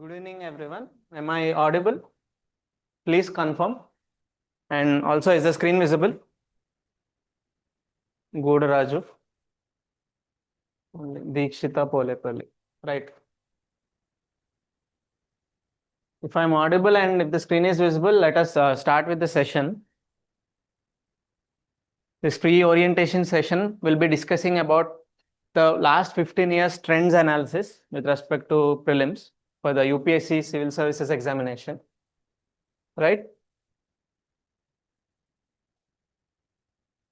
Good evening, everyone. Am I audible? Please confirm. And also, is the screen visible? Good, Raju. Deekshita Polepalli. Right. If I'm audible and if the screen is visible, let us start with the session. This pre-orientation session will be discussing about the last 15 years trends analysis with respect to prelims for the UPSC Civil Services examination. Right.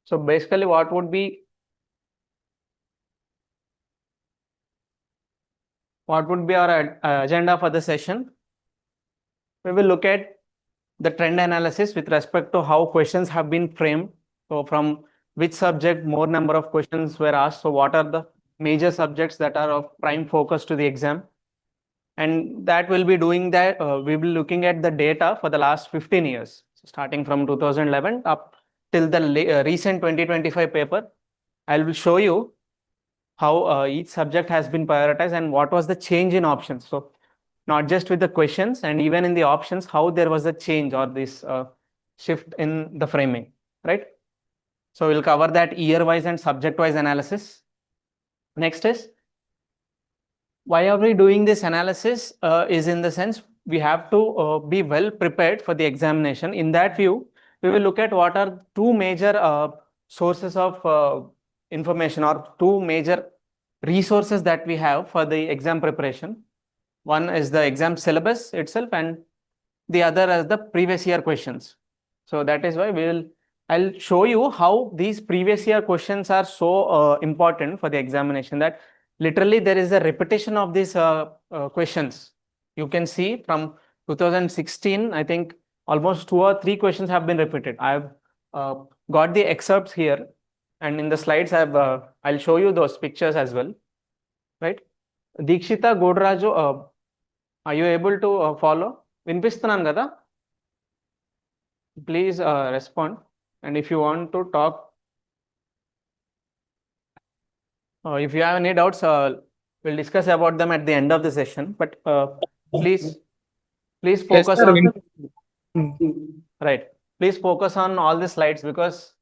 So basically, what would be our agenda for the session? We will look at the trend analysis with respect to how questions have been framed. So from which subject more number of questions were asked. So what are the major subjects that are of prime focus to the exam? And that will be doing that. We will be looking at the data for the last 15 years, so starting from 2011 up till the recent 2025 paper. I will show you how each subject has been prioritized and what was the change in options. So not just with the questions and even in the options, how there was a change or this shift in the framing, right? So we'll cover that year-wise and subject-wise analysis. Next is, why are we doing this analysis? Is in the sense we have to be well prepared for the examination. In that view, we will look at what are two major sources of information or two major resources that we have for the exam preparation. One is the exam syllabus itself and the other is the previous year questions. So that is why I'll show you how these previous year questions are so important for the examination, that literally there is a repetition of these questions. You can see from 2016, I think almost 2 or 3 questions have been repeated. I've got the excerpts here, and in the slides I'll show you those pictures as well, right? Deekshita Godraju, are you able to follow? Vinpistunnanu kada? Please respond. And if you want to talk, if you have any doubts, we'll discuss about them at the end of the session. But please focus on right. Please focus on all the slides, because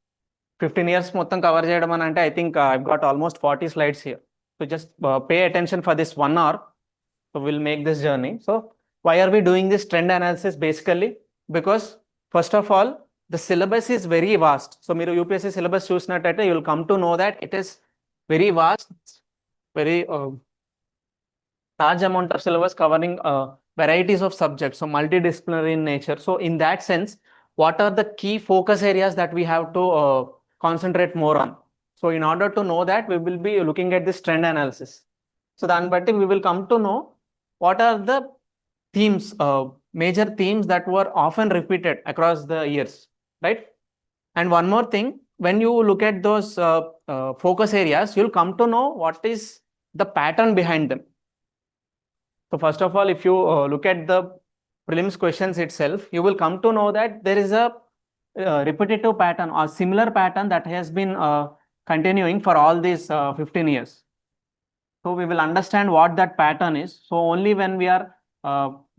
15 years మొత్తం cover చేయడం అని అంటే I think I've got almost 40 slides here. So just pay attention for this 1 hour. So we'll make this journey. So why are we doing this trend analysis? Basically, because first of all, the syllabus is very vast. So మీరు UPSC syllabus చూసినట్టయితే you will come to know that it is very vast, very large amount of syllabus covering varieties of subjects, so multidisciplinary in nature. So in that sense, what are the key focus areas that we have to concentrate more on? So in order to know that, we will be looking at this trend analysis. So then, but we will come to know what are the themes, major themes that were often repeated across the years, right? And one more thing, when you look at those focus areas, you'll come to know what is the pattern behind them. So first of all, if you look at the prelims questions itself, you will come to know that there is a repetitive pattern or similar pattern that has been continuing for all these 15 years. So we will understand what that pattern is. So only when we are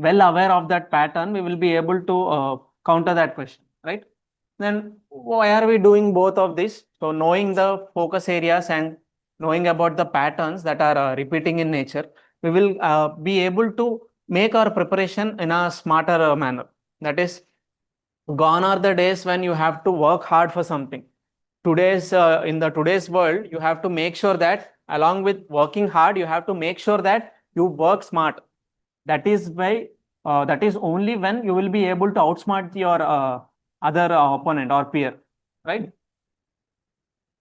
well aware of that pattern, we will be able to counter that question, right? Then why are we doing both of this? So knowing the focus areas and knowing about the patterns that are repeating in nature, we will be able to make our preparation in a smarter manner. That is, gone are the days when you have to work hard for something. In today's world, you have to make sure that along with working hard, you have to make sure that you work smart. That is only when you will be able to outsmart your other opponent or peer, right?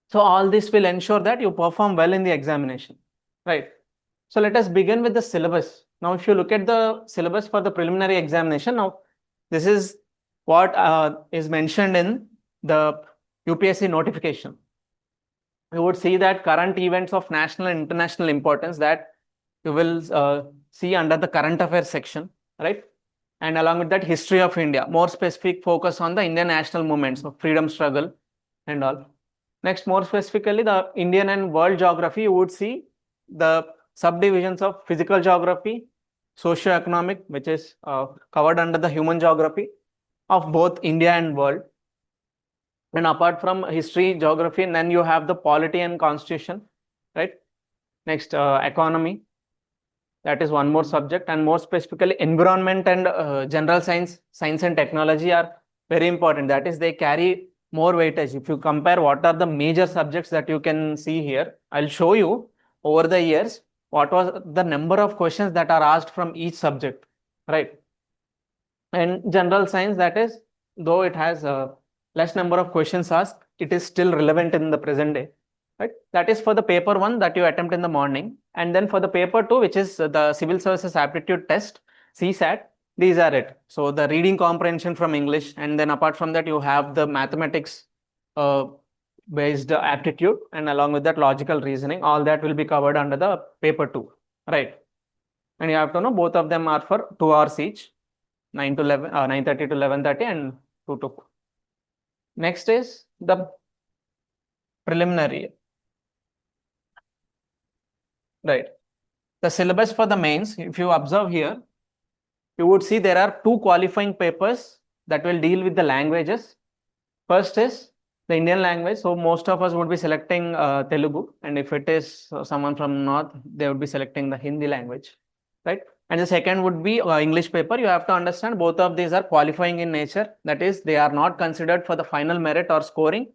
So all this will ensure that you perform well in the examination, right? So let us begin with the syllabus. Now, if you look at the syllabus for the preliminary examination, now this is what is mentioned in the UPSC notification. You would see that current events of national and international importance that you will see under the current affairs section, right? And along with that, history of India, more specific focus on the Indian national movements of freedom struggle and all. Next, more specifically, the Indian and world geography, you would see the subdivisions of physical geography, socio-economic, which is covered under the human geography of both India and world. And apart from history, geography, and then you have the polity and constitution, right? Next, economy. That is one more subject, and more specifically, environment and general science, science and technology are very important. That is, they carry more weightage. If you compare what are the major subjects that you can see here, I'll show you over the years what was the number of questions that are asked from each subject, right? And general science, that is, though it has a less number of questions asked, it is still relevant in the present day, right? That is for the paper 1 that you attempt in the morning. And then for the paper 2, which is the civil services aptitude test, CSAT, these are it. So the reading comprehension from English, and then apart from that, you have the mathematics based aptitude, and along with that logical reasoning, all that will be covered under the paper 2, right? And you have to know both of them are for 2 hours each, 9 to 11, 9:30 to 11:30 and 2 to 4. Next is the preliminary. Right. The syllabus for the mains, if you observe here, you would see there are 2 qualifying papers that will deal with the languages. First is the Indian language. So most of us would be selecting Telugu. And if it is someone from North, they would be selecting the Hindi language, right? And the second would be English paper. You have to understand both of these are qualifying in nature. That is, they are not considered for the final merit or scoring,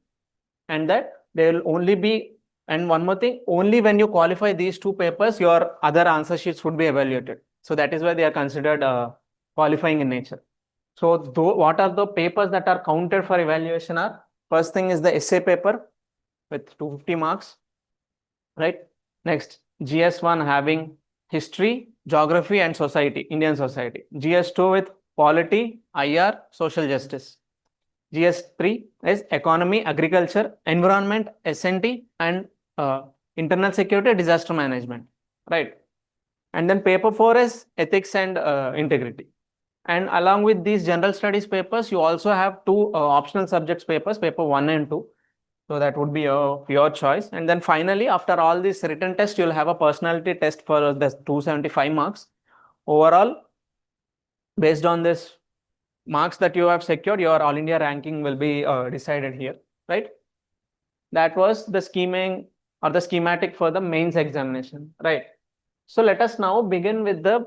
and that they will only be, and one more thing, only when you qualify these 2 papers, your other answer sheets would be evaluated. So that is why they are considered qualifying in nature. So what are the papers that are counted for evaluation are, first thing is the essay paper with 250 marks, right? Next, GS1 having history, geography and society, Indian society. GS2 with polity, IR, social justice. GS3 is economy, agriculture, environment, S&T and internal security, disaster management, right? And then paper 4 is ethics and integrity. And along with these general studies papers, you also have 2 optional subjects papers, paper 1 and 2. So that would be your choice. And then finally, after all this written test, you'll have a personality test for the 275 marks. Overall, based on this marks that you have secured, your all India ranking will be decided here, right? That was the scheming or the schematic for the mains examination, right? So let us now begin with the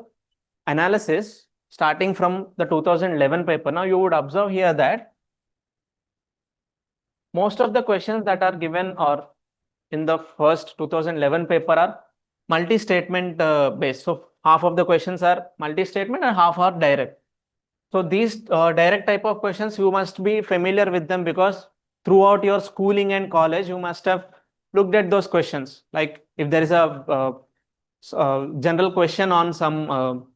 analysis starting from the 2011 paper. Now you would observe here that most of the questions that are given or in the first 2011 paper are multi-statement based. So half of the questions are multi-statement and half are direct. So these direct type of questions, you must be familiar with them because throughout your schooling and college, you must have looked at those questions. Like if there is a general question on some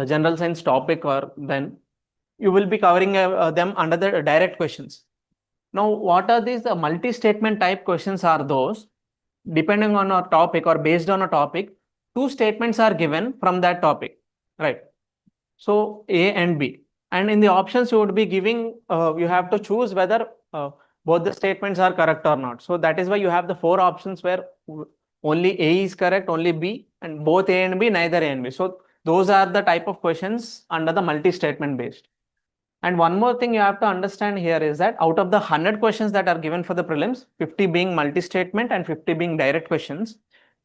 general science topic, or then you will be covering them under the direct questions. Now, what are these multi-statement type questions are those? Depending on a topic or based on a topic, 2 statements are given from that topic, right? So A and B. And in the options, you would be giving, you have to choose whether both the statements are correct or not. So that is why you have the 4 options where only A is correct, only B, and both A and B, neither A and B. So those are the type of questions under the multi-statement based. And one more thing you have to understand here is that out of the 100 questions that are given for the prelims, 50 being multi-statement and 50 being direct questions,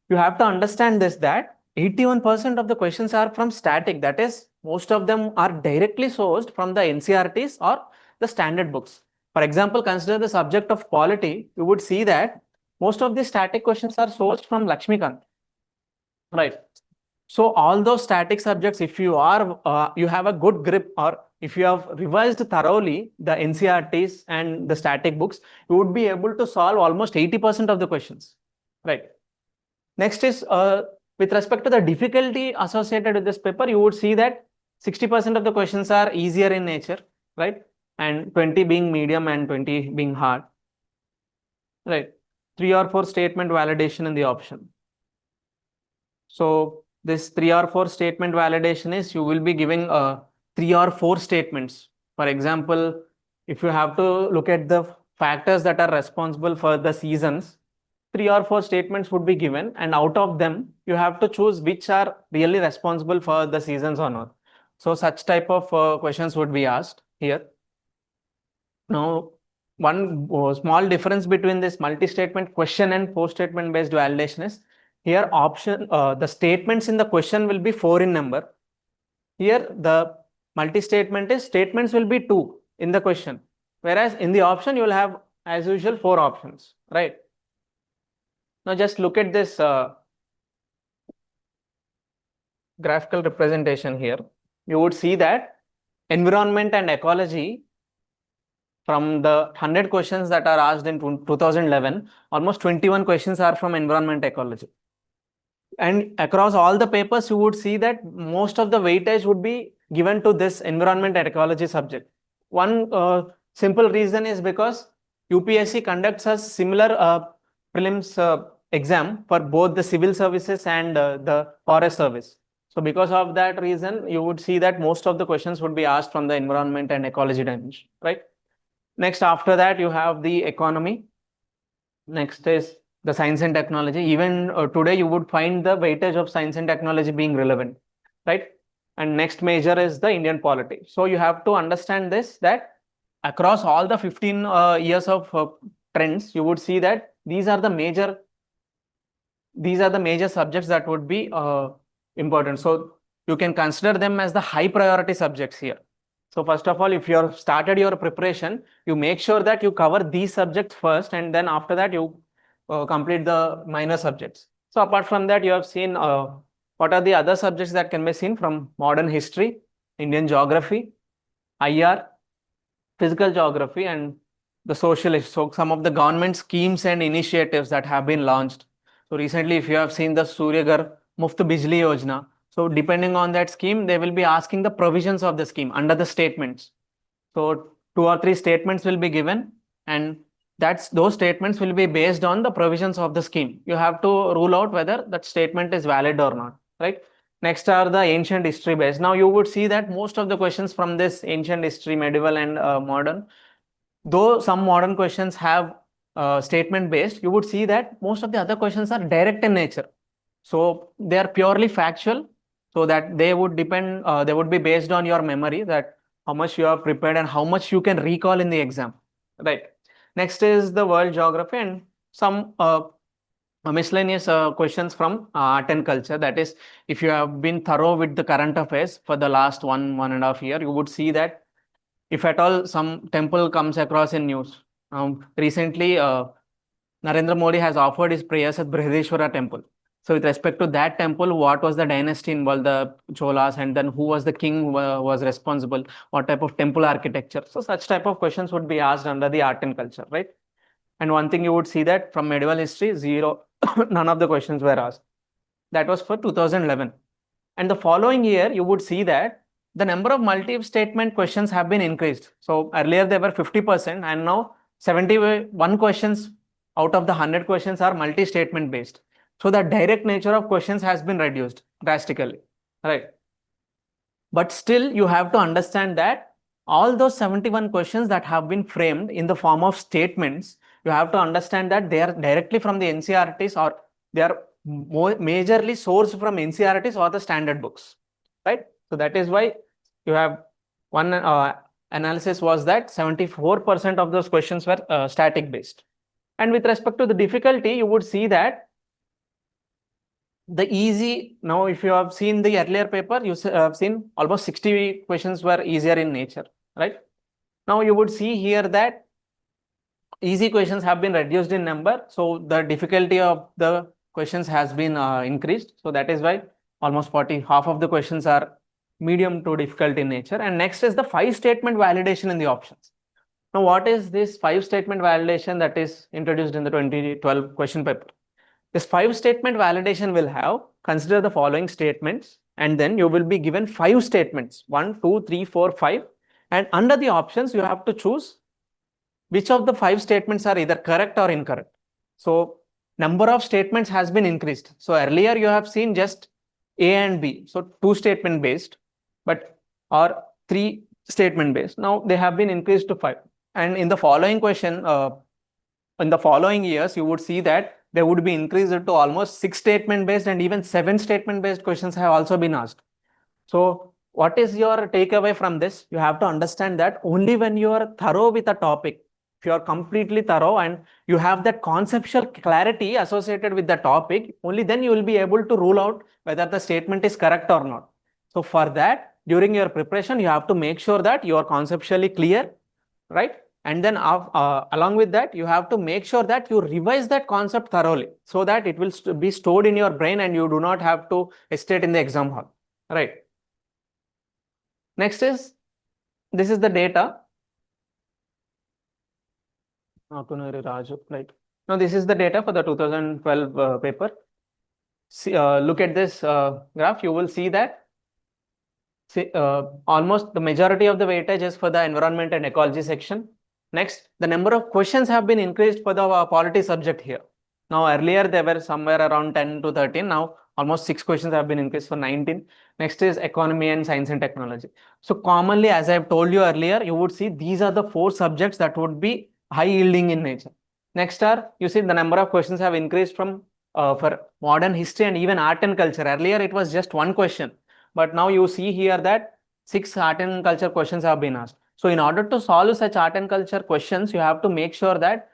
you have to understand this, that 81% of the questions are from static. That is, most of them are directly sourced from the NCERTs or the standard books. For example, consider the subject of polity. You would see that most of the static questions are sourced from Lakshmikant, right? So all those static subjects, if you are, you have a good grip, or if you have revised thoroughly the NCERTs and the static books, you would be able to solve almost 80% of the questions, right? Next is with respect to the difficulty associated with this paper, you would see that 60% of the questions are easier in nature, right? And 20 being medium and 20 being hard, right? 3 or 4 statement validation in the option. So this 3 or 4 statement validation is you will be giving 3 or 4 statements. For example, if you have to look at the factors that are responsible for the seasons, 3 or 4 statements would be given, and out of them, you have to choose which are really responsible for the seasons or not. So such type of questions would be asked here. Now, one small difference between this multi-statement question and post-statement based validation is here the statements in the question will be 4 in number. Here the multi-statement is statements will be 2 in the question, whereas in the option you will have as usual 4 options, right? Now just look at this graphical representation here. You would see that environment and ecology, from the 100 questions that are asked in 2011, almost 21 questions are from environment ecology. And across all the papers, you would see that most of the weightage would be given to this environment and ecology subject. One simple reason is because UPSC conducts a similar prelims exam for both the civil services and the forest service. So because of that reason, you would see that most of the questions would be asked from the environment and ecology dimension, right? Next, after that, you have the economy. Next is the science and technology. Even today, you would find the weightage of science and technology being relevant, right? And next major is the Indian polity. So you have to understand this, that across all the 15 years of trends, you would see that these are the major subjects that would be important. So you can consider them as the high priority subjects here. So first of all, if you have started your preparation, you make sure that you cover these subjects first, and then after that you complete the minor subjects. So apart from that, you have seen what are the other subjects that can be seen from modern history, Indian geography, IR, physical geography, and the socialist. So some of the government schemes and initiatives that have been launched. So recently, if you have seen the Suryaghar Muft Bijli Yojana, so depending on that scheme, they will be asking the provisions of the scheme under the statements. So 2 or 3 statements will be given, and those statements will be based on the provisions of the scheme. You have to rule out whether that statement is valid or not, right? Next are the ancient history based. Now you would see that most of the questions from this ancient history, medieval and modern, though some modern questions have statement based, you would see that most of the other questions are direct in nature. So they are purely factual, so that they would depend, they would be based on your memory, that how much you have prepared and how much you can recall in the exam, right? Next is the world geography and some miscellaneous questions from art and culture. That is, if you have been thorough with the current affairs for the last 1.5 years, you would see that if at all some temple comes across in news. Recently, Narendra Modi has offered his prayers at Brihadeshwara temple. So with respect to that temple, what was the dynasty involved, the Cholas, and then who was the king who was responsible, what type of temple architecture. So such type of questions would be asked under the art and culture, right? And one thing you would see that from medieval history, zero, none of the questions were asked. That was for 2011. And the following year, you would see that the number of multi-statement questions have been increased. So earlier they were 50%, and now 71 questions out of the 100 questions are multi-statement based. So the direct nature of questions has been reduced drastically, right? But still, you have to understand that all those 71 questions that have been framed in the form of statements, you have to understand that they are directly from the NCERTs, or they are majorly sourced from NCERTs or the standard books, right? So that is why you have one analysis was that 74% of those questions were static based. And with respect to the difficulty, you would see that the easy, now if you have seen the earlier paper, you have seen almost 60 questions were easier in nature, right? Now you would see here that easy questions have been reduced in number. So the difficulty of the questions has been increased. So that is why almost half of the questions are medium to difficult in nature. And next is the 5-statement validation in the options. Now, what is this 5-statement validation that is introduced in the 2012 question paper? This 5-statement validation will have, consider the following statements, and then you will be given 5 statements, 1, 2, 3, 4, 5. And under the options, you have to choose which of the 5 statements are either correct or incorrect. So number of statements has been increased. So earlier you have seen just A and B. So 2 statement based, or 3 statement based. Now they have been increased to 5. And in the following question, in the following years, you would see that they would be increased to almost 6 statement-based and even 7 statement-based questions have also been asked. So what is your takeaway from this? You have to understand that only when you are thorough with a topic, if you are completely thorough and you have that conceptual clarity associated with the topic, only then you will be able to rule out whether the statement is correct or not. So for that, during your preparation, you have to make sure that you are conceptually clear, right? And then along with that, you have to make sure that you revise that concept thoroughly so that it will be stored in your brain and you do not have to hesitate in the exam hall, right? Next is, this is the data. Right. Now, this is the data for the 2012 paper. See, look at this graph. You will see that almost the majority of the weightage is for the environment and ecology section. Next, the number of questions have been increased for the polity subject here. Now, earlier they were somewhere around 10 to 13. Now, almost 6 questions have been increased for 19. Next is economy and science and technology. So commonly, as I have told you earlier, you would see these are the 4 subjects that would be high yielding in nature. Next are, you see the number of questions have increased from for modern history and even art and culture. Earlier, it was just 1 question. But now you see here that 6 art and culture questions have been asked. So in order to solve such art and culture questions, you have to make sure that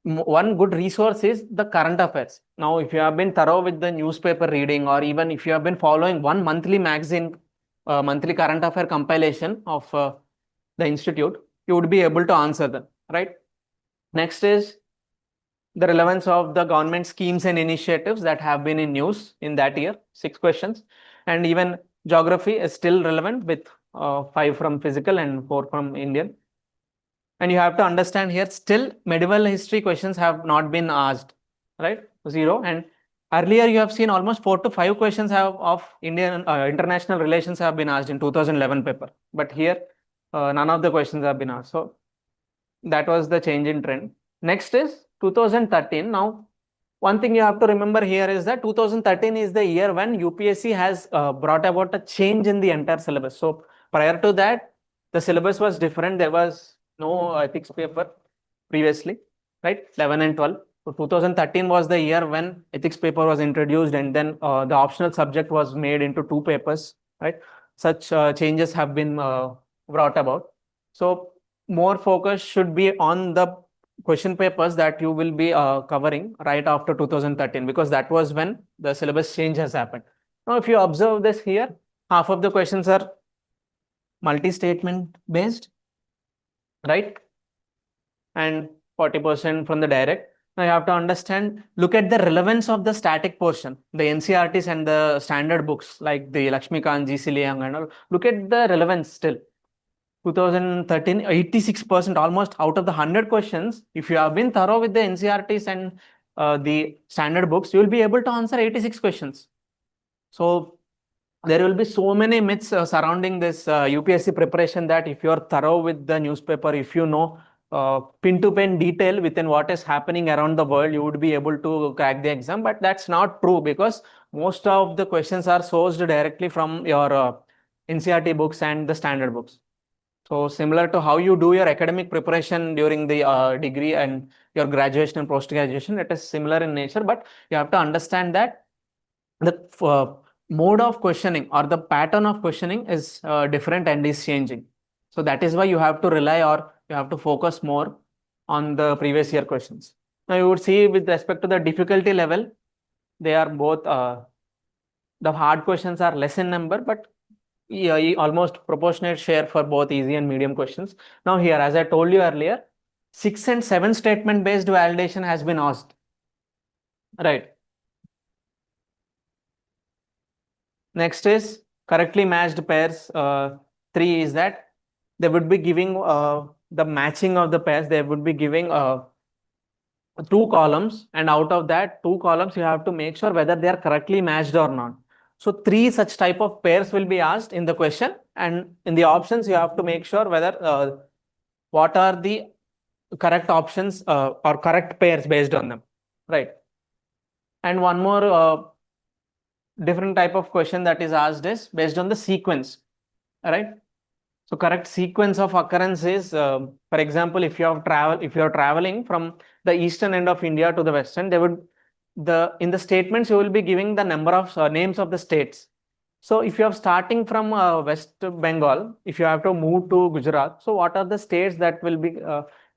one good resource is the current affairs. Now, if you have been thorough with the newspaper reading, or even if you have been following one monthly magazine, monthly current affair compilation of the institute, you would be able to answer them, right? Next is the relevance of the government schemes and initiatives that have been in news in that year, 6 questions. And even geography is still relevant with 5 from physical and 4 from Indian. And you have to understand here, still medieval history questions have not been asked, right? 0. And earlier you have seen almost 4 to 5 questions of Indian international relations have been asked in 2011 paper. But here, none of the questions have been asked. So that was the change in trend. Next is 2013. Now, one thing you have to remember here is that 2013 is the year when UPSC has brought about a change in the entire syllabus. So prior to that, the syllabus was different. There was no ethics paper previously, right? 11 and 12. So 2013 was the year when ethics paper was introduced, and then the optional subject was made into 2 papers, right? Such changes have been brought about. So more focus should be on the question papers that you will be covering right after 2013, because that was when the syllabus change has happened. Now, if you observe this here, half of the questions are multi-statement based, right? And 40% from the direct. Now you have to understand, look at the relevance of the static portion, the NCERTs and the standard books like the Lakshmikant, G.C. Liang and all. Look at the relevance still. 2013, 86%, almost out of the 100 questions, if you have been thorough with the NCERTs and the standard books, you will be able to answer 86 questions. So there will be so many myths surrounding this UPSC preparation, that if you are thorough with the newspaper, if you know pin to pin detail within what is happening around the world, you would be able to crack the exam. But that's not true, because most of the questions are sourced directly from your NCERT books and the standard books. So similar to how you do your academic preparation during the degree and your graduation and post-graduation, it is similar in nature, but you have to understand that the mode of questioning or the pattern of questioning is different and is changing. So that is why you have to rely, or you have to focus more on the previous year questions. Now you would see with respect to the difficulty level, they are both, the hard questions are less in number, but almost proportionate share for both easy and medium questions. Now here, as I told you earlier, 6 and 7 statement based validation has been asked, right? Next is correctly matched pairs. 3 is that they would be giving the matching of the pairs. They would be giving 2 columns, and out of that 2 columns, you have to make sure whether they are correctly matched or not. So 3 such type of pairs will be asked in the question, and in the options, you have to make sure whether what are the correct options or correct pairs based on them, right? And one more different type of question that is asked is based on the sequence, right? So correct sequence of occurrence is, for example, if you are traveling from the eastern end of India to the western, they would in the statements you will be giving the number of names of the states. So if you are starting from West Bengal, if you have to move to Gujarat, so what are the states that will be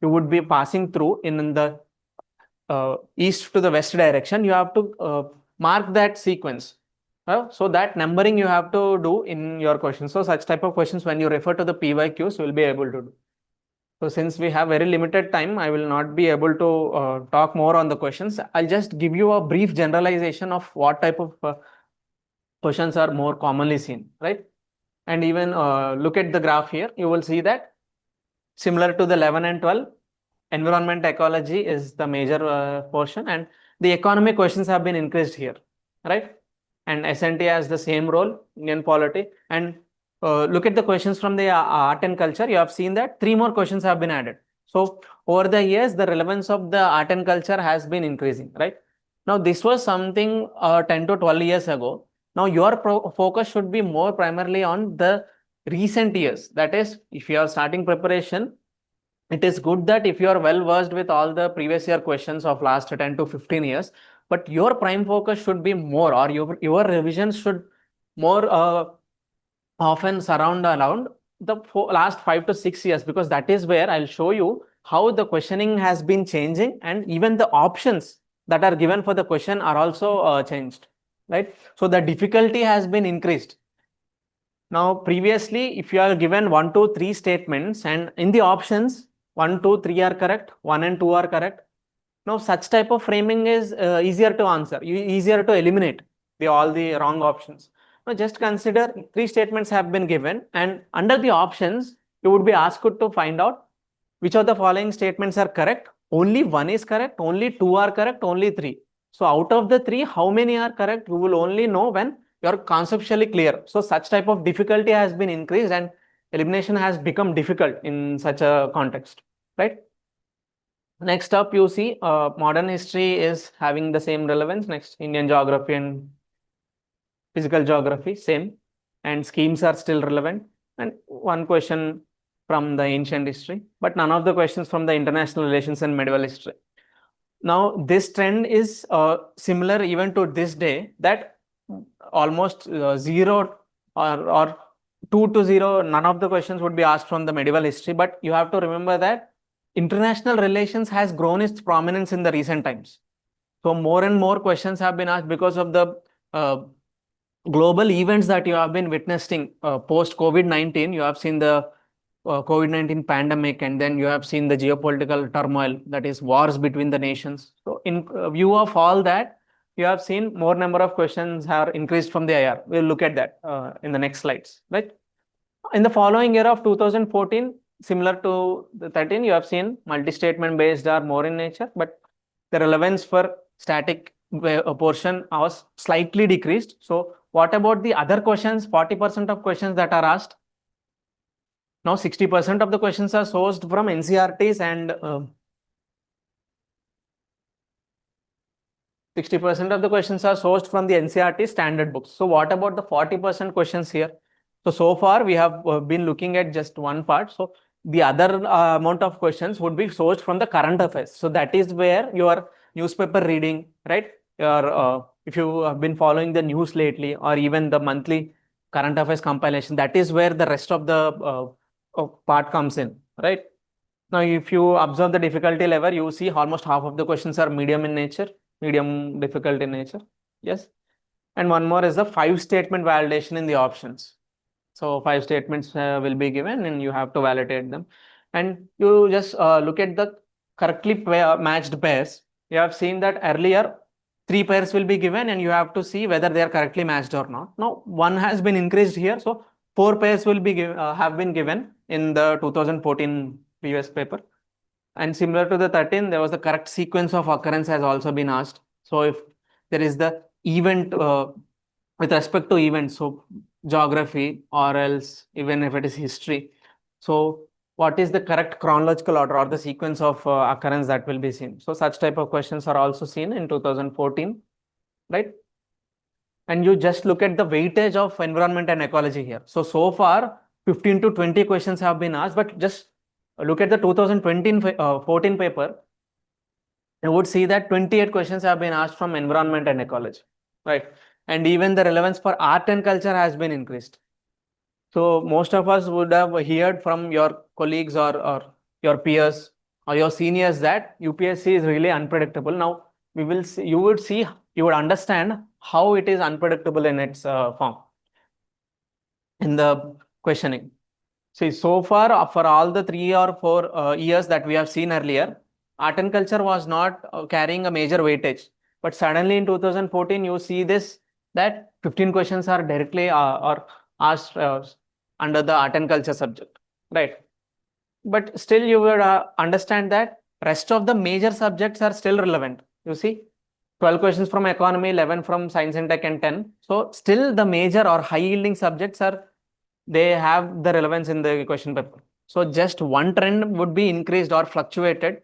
you would be passing through in the east to the west direction? You have to mark that sequence. So that numbering you have to do in your question. So such type of questions, when you refer to the PYQs, you will be able to do. So since we have very limited time, I will not be able to talk more on the questions. I'll just give you a brief generalization of what type of questions are more commonly seen, right? And even look at the graph here, you will see that similar to the 11 and 12, environment ecology is the major portion, and the economic questions have been increased here, right? And SNT has the same role, Indian polity. And look at the questions from the art and culture. You have seen that 3 more questions have been added. So over the years, the relevance of the art and culture has been increasing, right? Now, this was something 10 to 12 years ago. Now, your focus should be more primarily on the recent years. That is, if you are starting preparation, it is good that if you are well versed with all the previous year questions of last 10 to 15 years, but your prime focus should be more, or your revisions should more often surround around the last 5 to 6 years, because that is where I'll show you how the questioning has been changing, and even the options that are given for the question are also changed, right? So the difficulty has been increased. Now, previously, if you are given 1, 2, 3 statements, and in the options, 1, 2, 3 are correct, 1 and 2 are correct. Now, such type of framing is easier to answer, easier to eliminate all the wrong options. Now, just consider 3 statements have been given, and under the options, you would be asked to find out which of the following statements are correct. Only 1 is correct, only 2 are correct, only 3. So, out of the 3, how many are correct? You will only know when you are conceptually clear. So, such type of difficulty has been increased, and elimination has become difficult in such a context, right? Next up, you see modern history is having the same relevance. Next, Indian geography and physical geography, same. And schemes are still relevant. And 1 question from the ancient history, but none of the questions from the international relations and medieval history. Now, this trend is similar even to this day, that almost 0 or 2 to 0, none of the questions would be asked from the medieval history. But you have to remember that international relations has grown its prominence in the recent times. So more and more questions have been asked because of the global events that you have been witnessing post COVID-19. You have seen the COVID-19 pandemic, and then you have seen the geopolitical turmoil, that is wars between the nations. So in view of all that, you have seen more number of questions have increased from the IR. We'll look at that in the next slides, right? In the following year of 2014, similar to the 13, you have seen multi-statement based are more in nature, but the relevance for static portion was slightly decreased. So what about the other questions? 40% of questions that are asked. Now 60% of the questions are sourced from NCERTs, and 60% of the questions are sourced from the NCERT standard books. So what about the 40% questions here? So far we have been looking at just one part. So the other amount of questions would be sourced from the current affairs. So that is where your newspaper reading, right? If you have been following the news lately, or even the monthly current affairs compilation, that is where the rest of the part comes in, right? Now, if you observe the difficulty level, you see almost half of the questions are medium in nature, medium difficult in nature. Yes. And one more is the 5 statement validation in the options. So 5 statements will be given, and you have to validate them. And you just look at the correctly matched pairs. You have seen that earlier 3 pairs will be given, and you have to see whether they are correctly matched or not. Now 1 has been increased here, so 4 pairs will be have been given in the 2014 previous paper. And similar to the 13, there was the correct sequence of occurrence has also been asked. So if there is the event with respect to events, so geography, or else even if it is history. So what is the correct chronological order or the sequence of occurrence that will be seen? So such type of questions are also seen in 2014, right? And you just look at the weightage of environment and ecology here. So far 15 to 20 questions have been asked, but just look at the 2014 paper. you would see that 28 questions have been asked from environment and ecology, right? And even the relevance for art and culture has been increased. So most of us would have heard from your colleagues or your peers or your seniors that UPSC is really unpredictable. Now we will see, you would understand how it is unpredictable in its form in the questioning. See, so far for all the 3 or 4 years that we have seen earlier, art and culture was not carrying a major weightage. But suddenly in 2014, you see this that 15 questions are directly or asked under the art and culture subject, right? But still, you would understand that rest of the major subjects are still relevant. You see, 12 questions from economy, 11 from science and tech, and 10. So still, the major or high yielding subjects are they have the relevance in the question paper. So just one trend would be increased or fluctuated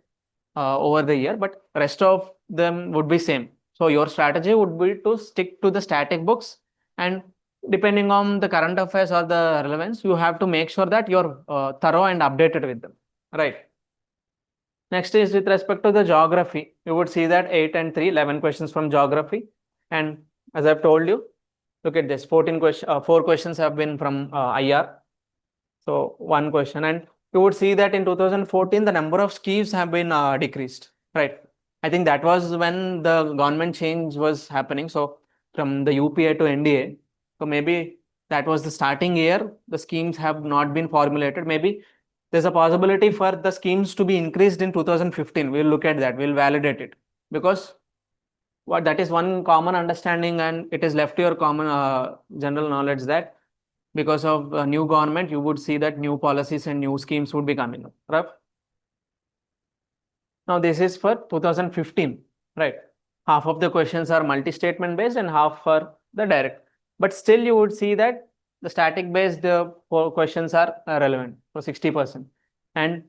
over the year, but rest of them would be same. So your strategy would be to stick to the static books, and depending on the current affairs or the relevance, you have to make sure that you're thorough and updated with them, right? Next is with respect to the geography. You would see that 8 and 3, 11 questions from geography. And as I've told you, look at this, 4 questions have been from IR. So one question, and you would see that in 2014, the number of schemes have been decreased, right? I think that was when the government change was happening. So from the UPA to NDA, so maybe that was the starting year. The schemes have not been formulated. Maybe there's a possibility for the schemes to be increased in 2015. We'll look at that. We'll validate it because what that is one common understanding, and it is left to your common general knowledge that because of a new government, you would see that new policies and new schemes would be coming up, right? Now this is for 2015, right? Half of the questions are multi-statement based and half are the direct. But still you would see that the static based questions are relevant for 60%. And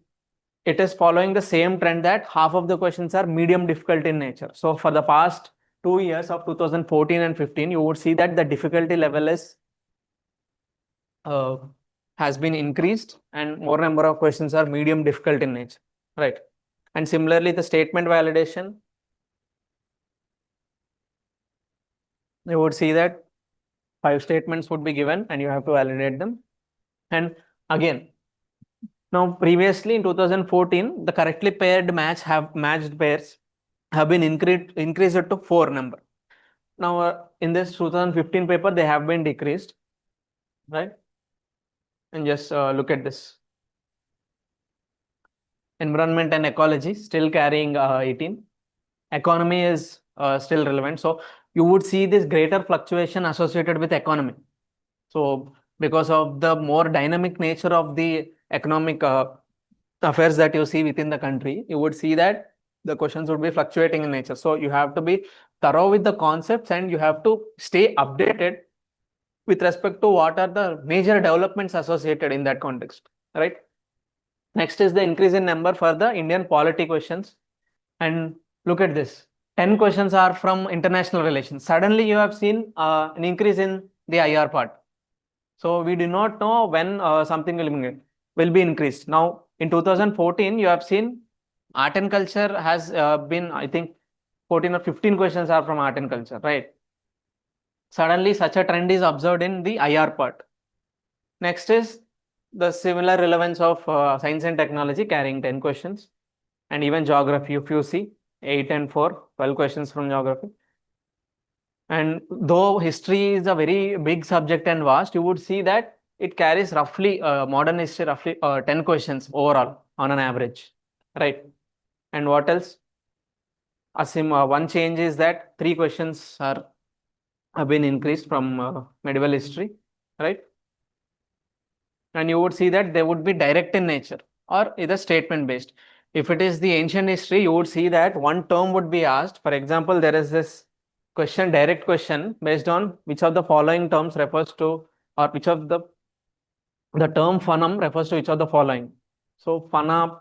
it is following the same trend that half of the questions are medium difficult in nature. So for the past 2 years of 2014 and 15, you would see that the difficulty level is has been increased and more number of questions are medium difficult in nature, right? And similarly, the statement validation, you would see that 5 statements would be given and you have to validate them. And again, now previously in 2014, the correctly paired matched pairs have been increased to 4 number. Now in this 2015 paper, they have been decreased, right? And just look at this. Environment and ecology still carrying 18. Economy is still relevant. So you would see this greater fluctuation associated with economy. So because of the more dynamic nature of the economic affairs that you see within the country, you would see that the questions would be fluctuating in nature. So you have to be thorough with the concepts and you have to stay updated with respect to what are the major developments associated in that context, right? Next is the increase in number for the Indian polity questions. And look at this. 10 questions are from international relations. Suddenly you have seen an increase in the IR part. So we do not know when something will be increased. Now in 2014, you have seen art and culture has been, I think 14 or 15 questions are from art and culture, right? Suddenly such a trend is observed in the IR part. Next is the similar relevance of science and technology carrying 10 questions, and even geography, if you see 8 and 4, 12 questions from geography. And though history is a very big subject and vast, you would see that it carries roughly modern history, roughly 10 questions overall on an average, right? And what else? One change is that 3 questions have been increased from medieval history, right? And you would see that they would be direct in nature or either statement based. If it is the ancient history, you would see that one term would be asked. For example, there is this question, direct question based on which of the following terms refers to, or which of the term phanum refers to which of the following. So phana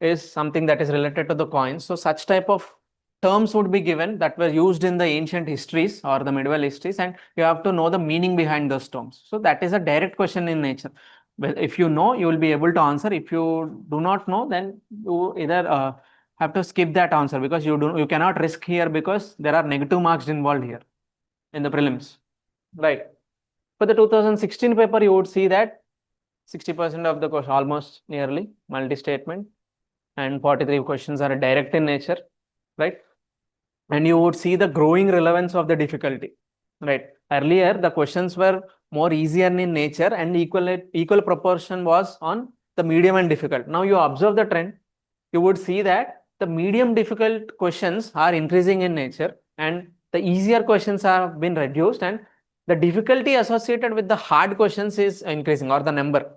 is something that is related to the coins. So such type of terms would be given that were used in the ancient histories or the medieval histories, and you have to know the meaning behind those terms. So that is a direct question in nature. Well, if you know, you will be able to answer. If you do not know, then you either have to skip that answer because you cannot risk here because there are negative marks involved here in the prelims, right? For the 2016 paper, you would see that 60% of the question, almost nearly multi-statement, and 43 questions are direct in nature, right? And you would see the growing relevance of the difficulty, right? Earlier, the questions were more easier in nature and equal proportion was on the medium and difficult. Now you observe the trend, you would see that the medium difficult questions are increasing in nature and the easier questions have been reduced, and the difficulty associated with the hard questions is increasing, or the number.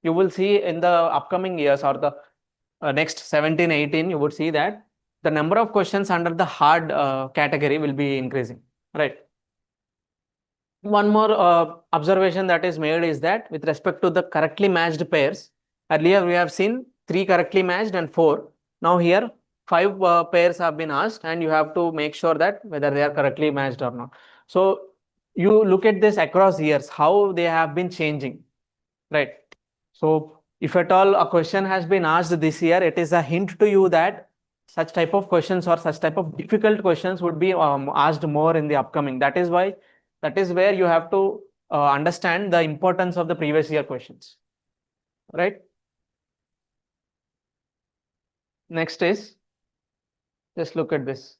You will see in the upcoming years or the next 17, 18, you would see that the number of questions under the hard category will be increasing, right? One more observation that is made is that with respect to the correctly matched pairs, earlier we have seen 3 correctly matched and 4. Now here 5 pairs have been asked and you have to make sure that whether they are correctly matched or not. So you look at this across years, how they have been changing, right? So if at all a question has been asked this year, it is a hint to you that such type of questions or such type of difficult questions would be asked more in the upcoming. That is where you have to understand the importance of the previous year questions, right? Next is, just look at this,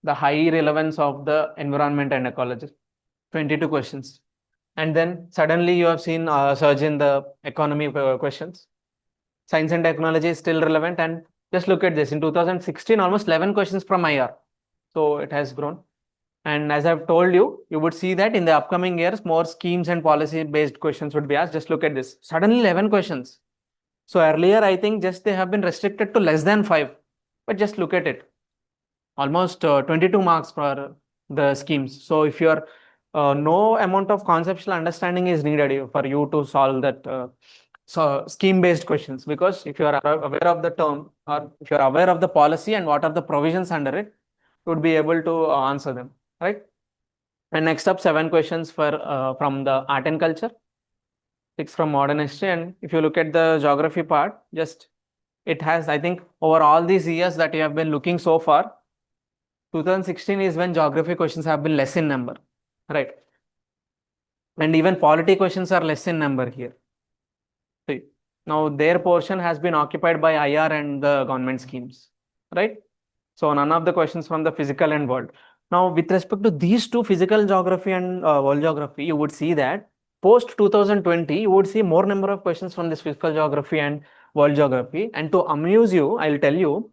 the high relevance of the environment and ecology, 22 questions. And then suddenly you have seen a surge in the economy questions. Science and technology is still relevant, and just look at this, in 2016 almost 11 questions from IR, so it has grown. And as I've told you, you would see that in the upcoming years more schemes and policy based questions would be asked. Just look at this, suddenly 11 questions. So earlier I think just they have been restricted to less than 5, but just look at it, almost 22 marks for the schemes. So if you're no amount of conceptual understanding is needed for you to solve that scheme based questions, because if you are aware of the term or if you are aware of the policy and what are the provisions under it, you would be able to answer them, right? And next up, 7 questions for from the art and culture, 6 from modern history. And if you look at the geography part, just it has, I think, over all these years that you have been looking so far, 2016 is when geography questions have been less in number, right? And even polity questions are less in number here. See, now their portion has been occupied by IR and the government schemes, right? So none of the questions from the physical and world. Now, with respect to these two, physical geography and world geography, you would see that post 2020, you would see more number of questions from this physical geography and world geography. And to amuse you, I'll tell you,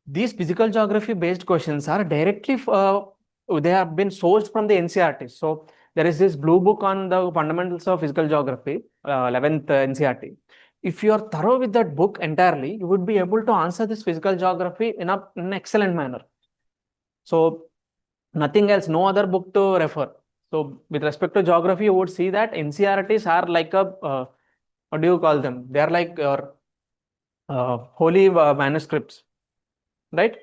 these physical geography based questions are directly, they have been sourced from the NCERT. So there is this blue book on the fundamentals of physical geography, 11th NCERT. If you are thorough with that book entirely, you would be able to answer this physical geography in an excellent manner. So nothing else, no other book to refer. So with respect to geography, you would see that NCERTs are like a, what do you call them? They are like your holy manuscripts, right?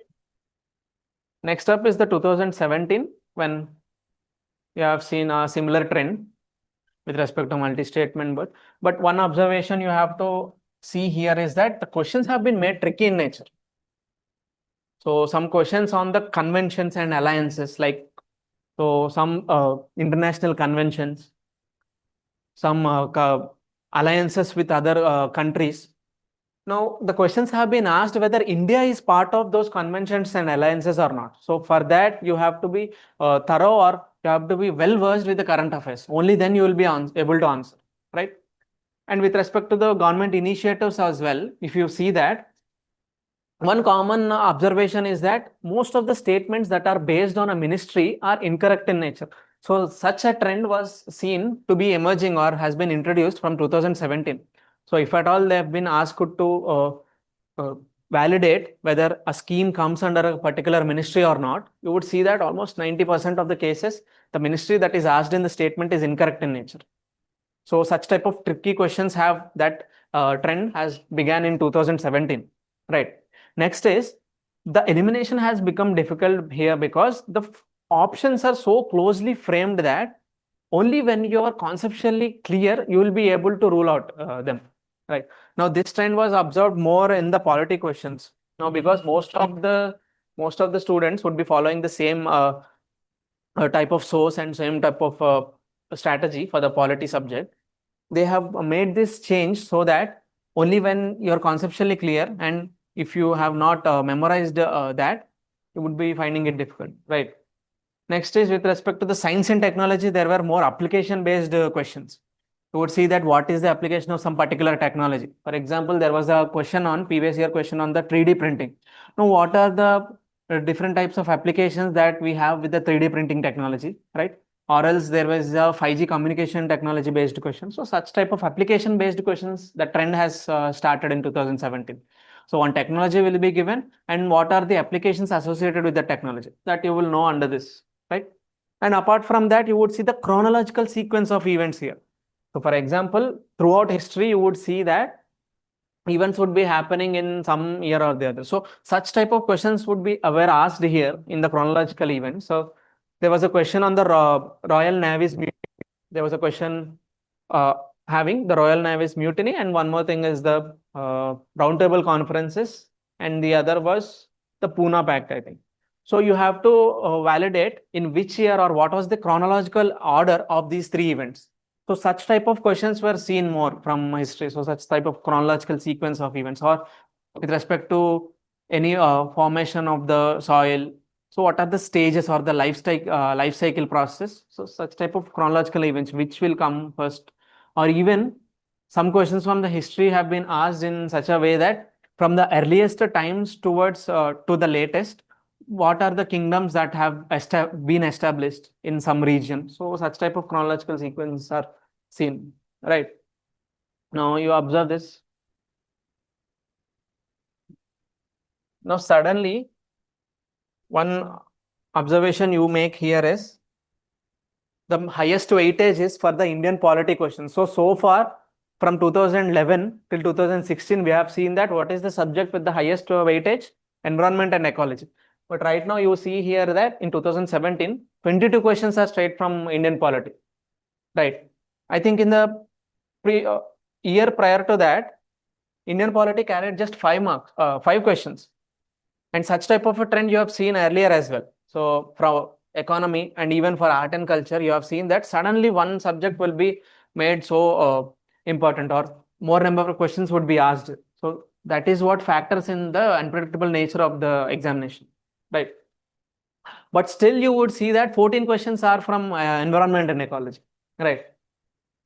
Next up is the 2017, when you have seen a similar trend with respect to multi-statement. But one observation you have to see here is that the questions have been made tricky in nature. So some questions on the conventions and alliances, like so some international conventions, some alliances with other countries. Now the questions have been asked whether India is part of those conventions and alliances or not. So for that you have to be thorough, or you have to be well versed with the current affairs. Only then you will be able to answer, right? And with respect to the government initiatives as well, if you see that, one common observation is that most of the statements that are based on a ministry are incorrect in nature. So such a trend was seen to be emerging or has been introduced from 2017. So if at all they have been asked to validate whether a scheme comes under a particular ministry or not, you would see that almost 90% of the cases, the ministry that is asked in the statement is incorrect in nature. So such type of tricky questions have that trend has began in 2017, right? Next is the elimination has become difficult here because the options are so closely framed that only when you are conceptually clear, you will be able to rule out them, right? Now, this trend was observed more in the polity questions. Now, because most of the students would be following the same type of source and same type of strategy for the polity subject, they have made this change so that only when you're conceptually clear and if you have not memorized that, you would be finding it difficult, right? Next is with respect to the science and technology, there were more application based questions. You would see that what is the application of some particular technology. For example, there was a question on previous year question on the 3D printing. Now, what are the different types of applications that we have with the 3D printing technology, right? Or else there was a 5G communication technology based question. So such type of application based questions, the trend has started in 2017. So one technology will be given and what are the applications associated with the technology that you will know under this, right? And apart from that, you would see the chronological sequence of events here. So for example, throughout history, you would see that events would be happening in some year or the other. So such type of questions would be were asked here in the chronological event. So there was a question on the Royal Navy's mutiny. There was a question having the Royal Navy's mutiny, and one more thing is the roundtable conferences, and the other was the Pune Pact, I think. So you have to validate in which year or what was the chronological order of these three events. So such type of questions were seen more from history. So such type of chronological sequence of events, or with respect to any formation of the soil. So what are the stages or the life cycle process? So such type of chronological events, which will come first, or even some questions from the history have been asked in such a way that from the earliest times towards to the latest, what are the kingdoms that have been established in some region? So such type of chronological sequence are seen, right? Now you observe this. Now suddenly, one observation you make here is the highest weightage is for the Indian polity question. So far from 2011 till 2016, we have seen that what is the subject with the highest weightage? Environment and ecology. But right now you see here that in 2017, 22 questions are straight from Indian polity, right? I think in the year prior to that, Indian polity carried just 5 questions. And such type of a trend you have seen earlier as well. So from economy and even for art and culture, you have seen that suddenly one subject will be made so important, or more number of questions would be asked. So that is what factors in the unpredictable nature of the examination, right? But still you would see that 14 questions are from environment and ecology, right?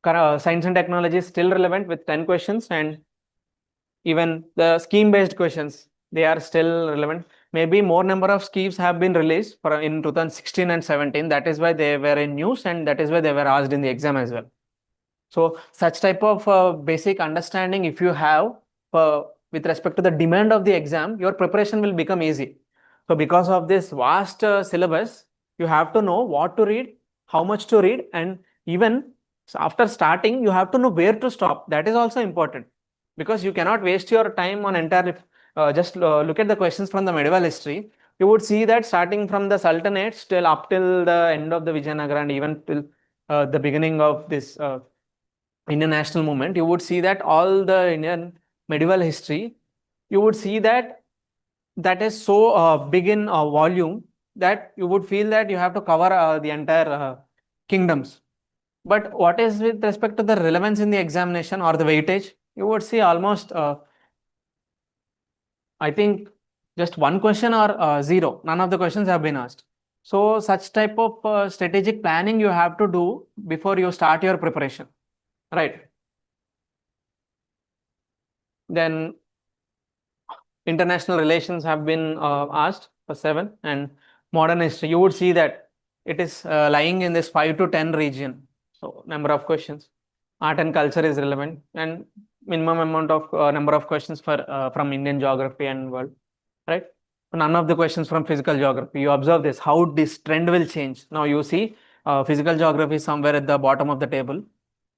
Science and technology is still relevant with 10 questions, and even the scheme based questions, they are still relevant. Maybe more number of schemes have been released for in 2016 and 17. That is why they were in news, and that is why they were asked in the exam as well. So such type of basic understanding, if you have with respect to the demand of the exam, your preparation will become easy. So because of this vast syllabus, you have to know what to read, how much to read, and even after starting, you have to know where to stop. That is also important, because you cannot waste your time on entirely. Just look at the questions from the medieval history. You would see that starting from the Sultanates till up till the end of the Vijayanagara, and even till the beginning of this Indian national movement, you would see that all the Indian medieval history, you would see that that is so big in volume that you would feel that you have to cover the entire kingdoms. But what is with respect to the relevance in the examination or the weightage? You would see almost, I think, just one question or zero. None of the questions have been asked. So such type of strategic planning you have to do before you start your preparation, right? Then international relations have been asked for 7, and modern history. You would see that it is lying in this 5 to 10 region. So number of questions. Art and culture is relevant, and minimum amount of number of questions for from Indian geography and world, right? None of the questions from physical geography. You observe this, how this trend will change. Now you see physical geography is somewhere at the bottom of the table,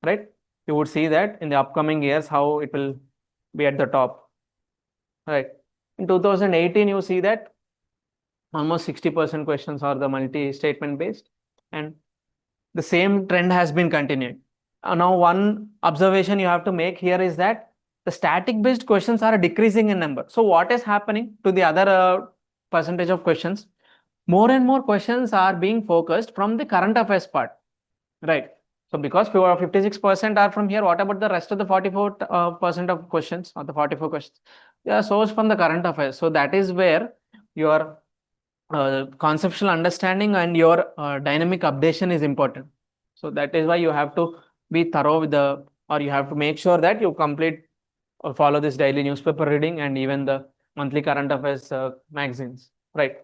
right? You would see that in the upcoming years how it will be at the top, right? In 2018, you see that almost 60% questions are the multi-statement based, and the same trend has been continued. Now, one observation you have to make here is that the static based questions are decreasing in number. So what is happening to the other percentage of questions? More and more questions are being focused from the current affairs part, right? So because 56% are from here, what about the rest of the 44% of questions, or the 44 questions? They are sourced from the current affairs. So that is where your conceptual understanding and your dynamic updation is important. So that is why you have to be thorough with or you have to make sure that you complete or follow this daily newspaper reading and even the monthly current affairs magazines, right?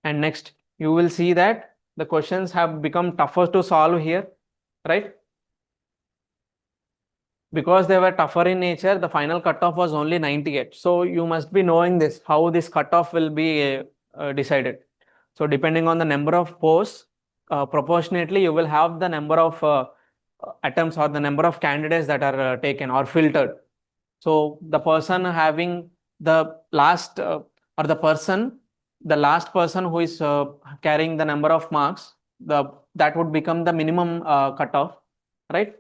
And next, you will see that the questions have become tougher to solve here, right? Because they were tougher in nature, the final cutoff was only 98. So you must be knowing this, how this cutoff will be decided. So depending on the number of posts, proportionately you will have the number of attempts or the number of candidates that are taken or filtered. So the person having the last or the last person who is carrying the number of marks, that would become the minimum cutoff, right?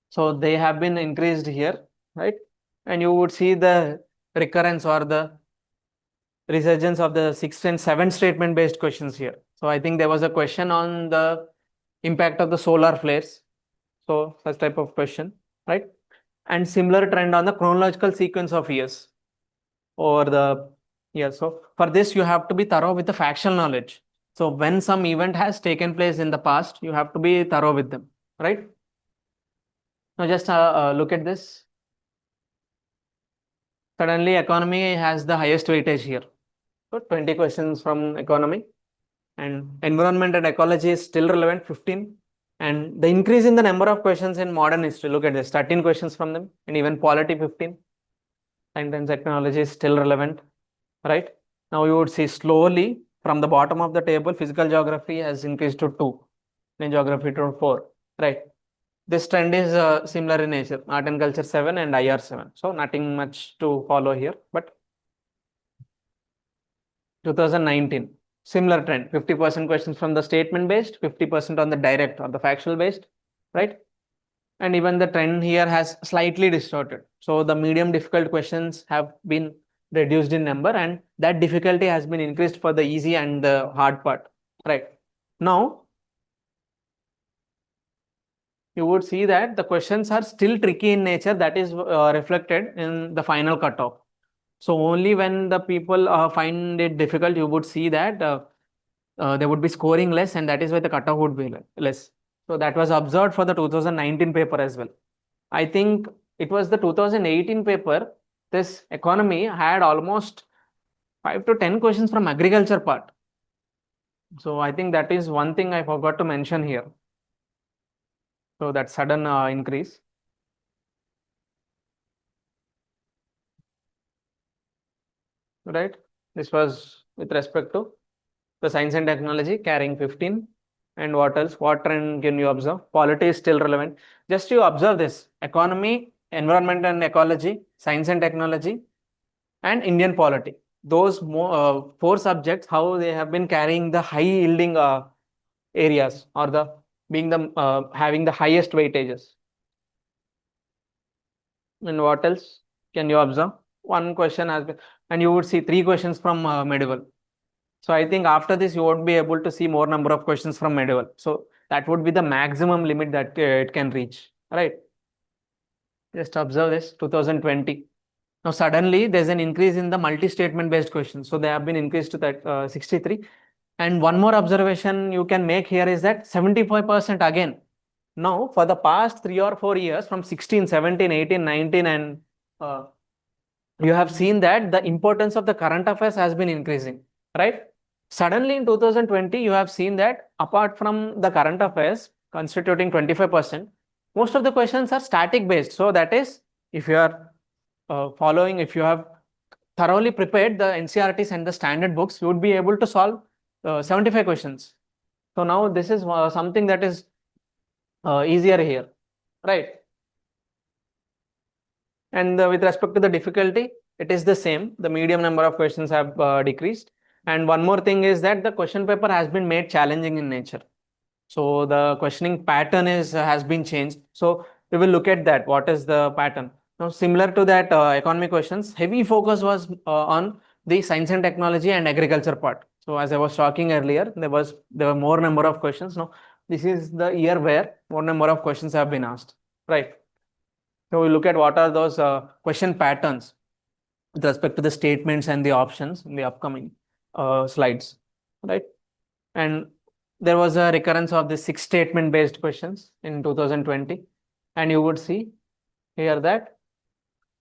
So they have been increased here, right? And you would see the recurrence or the resurgence of the 6th and 7th statement based questions here. So I think there was a question on the impact of the solar flares. So such type of question, right? And similar trend on the chronological sequence of years or so for this you have to be thorough with the factual knowledge. So when some event has taken place in the past, you have to be thorough with them, right? Now just look at this. Suddenly economy has the highest weightage here. So 20 questions from economy, and environment and ecology is still relevant, 15. And the increase in the number of questions in modern history, look at this, 13 questions from them, and even polity 15. Science and technology is still relevant, right? Now you would see slowly from the bottom of the table, physical geography has increased to 2, then geography to 4, right? This trend is similar in nature, art and culture 7 and IR 7. So nothing much to follow here, but 2019, similar trend, 50% questions from the statement based, 50% on the direct or the factual based, right? And even the trend here has slightly distorted. So the medium difficult questions have been reduced in number, and that difficulty has been increased for the easy and the hard part, right? Now, you would see that the questions are still tricky in nature, that is reflected in the final cutoff. So only when the people find it difficult, you would see that they would be scoring less, and that is why the cutoff would be less. So that was observed for the 2019 paper as well. I think it was the 2018 paper, this economy had almost 5 to 10 questions from agriculture part. So I think that is one thing I forgot to mention here. So that sudden increase. Right? This was with respect to the science and technology carrying 15. And what else? What trend can you observe? Polity is still relevant. Just you observe this: economy, environment and ecology, science and technology, and Indian polity. Those 4 subjects, how they have been carrying the high yielding areas, or the being the having the highest weightages. And what else can you observe? One question has been, and you would see 3 questions from medieval. So I think after this, you won't be able to see more number of questions from medieval. So that would be the maximum limit that it can reach, right? Just observe this, 2020. Now suddenly there's an increase in the multi-statement based questions. So they have been increased to that 63. And one more observation you can make here is that 75% again. Now for the past 3 or 4 years, from 16, 17, 18, 19, and you have seen that the importance of the current affairs has been increasing, right? Suddenly in 2020, you have seen that apart from the current affairs constituting 25%, most of the questions are static based. So that is, if you are if you have thoroughly prepared the NCERTs and the standard books, you would be able to solve 75 questions. So now this is something that is easier here, right? And with respect to the difficulty, it is the same. The medium number of questions have decreased. And one more thing is that the question paper has been made challenging in nature. So the questioning pattern has been changed. So we will look at that. What is the pattern? Now, similar to that economy questions, heavy focus was on the science and technology and agriculture part. So as I was talking earlier, there were more number of questions. Now, this is the year where more number of questions have been asked, right? So we look at what are those question patterns with respect to the statements and the options in the upcoming slides, right? And there was a recurrence of the 6 statement based questions in 2020, and you would see here that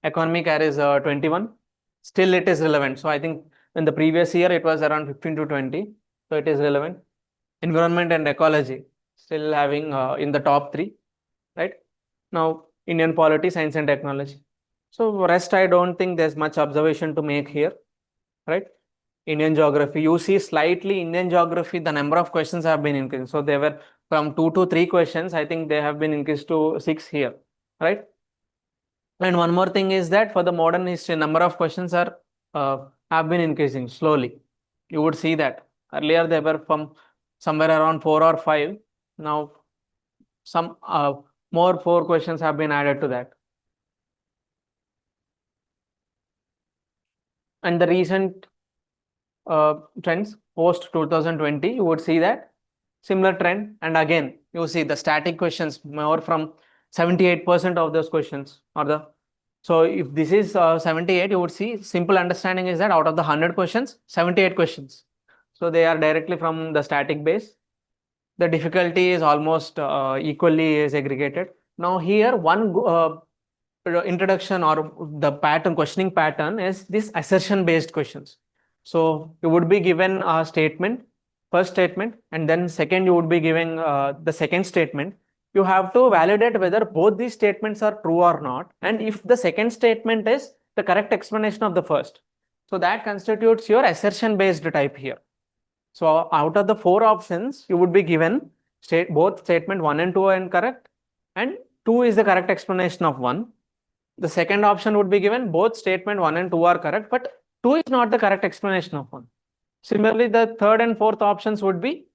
economy carries 21. Still it is relevant. So I think in the previous year it was around 15 to 20, so it is relevant. Environment and ecology still having in the top 3, right? Now Indian polity, science and technology. So rest I don't think there's much observation to make here, right? Indian geography, you see slightly Indian geography, the number of questions have been increased. So they were from 2 to 3 questions. I think they have been increased to 6 here, right? And one more thing is that for the modern history, number of questions are have been increasing slowly. You would see that earlier they were from somewhere around 4 or 5. Now some more 4 questions have been added to that. And the recent trends post 2020, you would see that similar trend. And again, you see the static questions more from 78% of those questions are the. So if this is 78, you would see simple understanding is that out of the 100 questions, 78 questions. So they are directly from the static base. The difficulty is almost equally segregated. Now here one introduction or the pattern, questioning pattern is this assertion based questions. So you would be given a statement, first statement, and then second you would be giving the second statement. You have to validate whether both these statements are true or not, and if the second statement is the correct explanation of the first. So that constitutes your assertion based type here. So out of the 4 options, you would be given both statement 1 and 2 are incorrect, and 2 is the correct explanation of 1. The second option would be given both statement 1 and 2 are correct, but 2 is not the correct explanation of 1. Similarly, the third and fourth options would be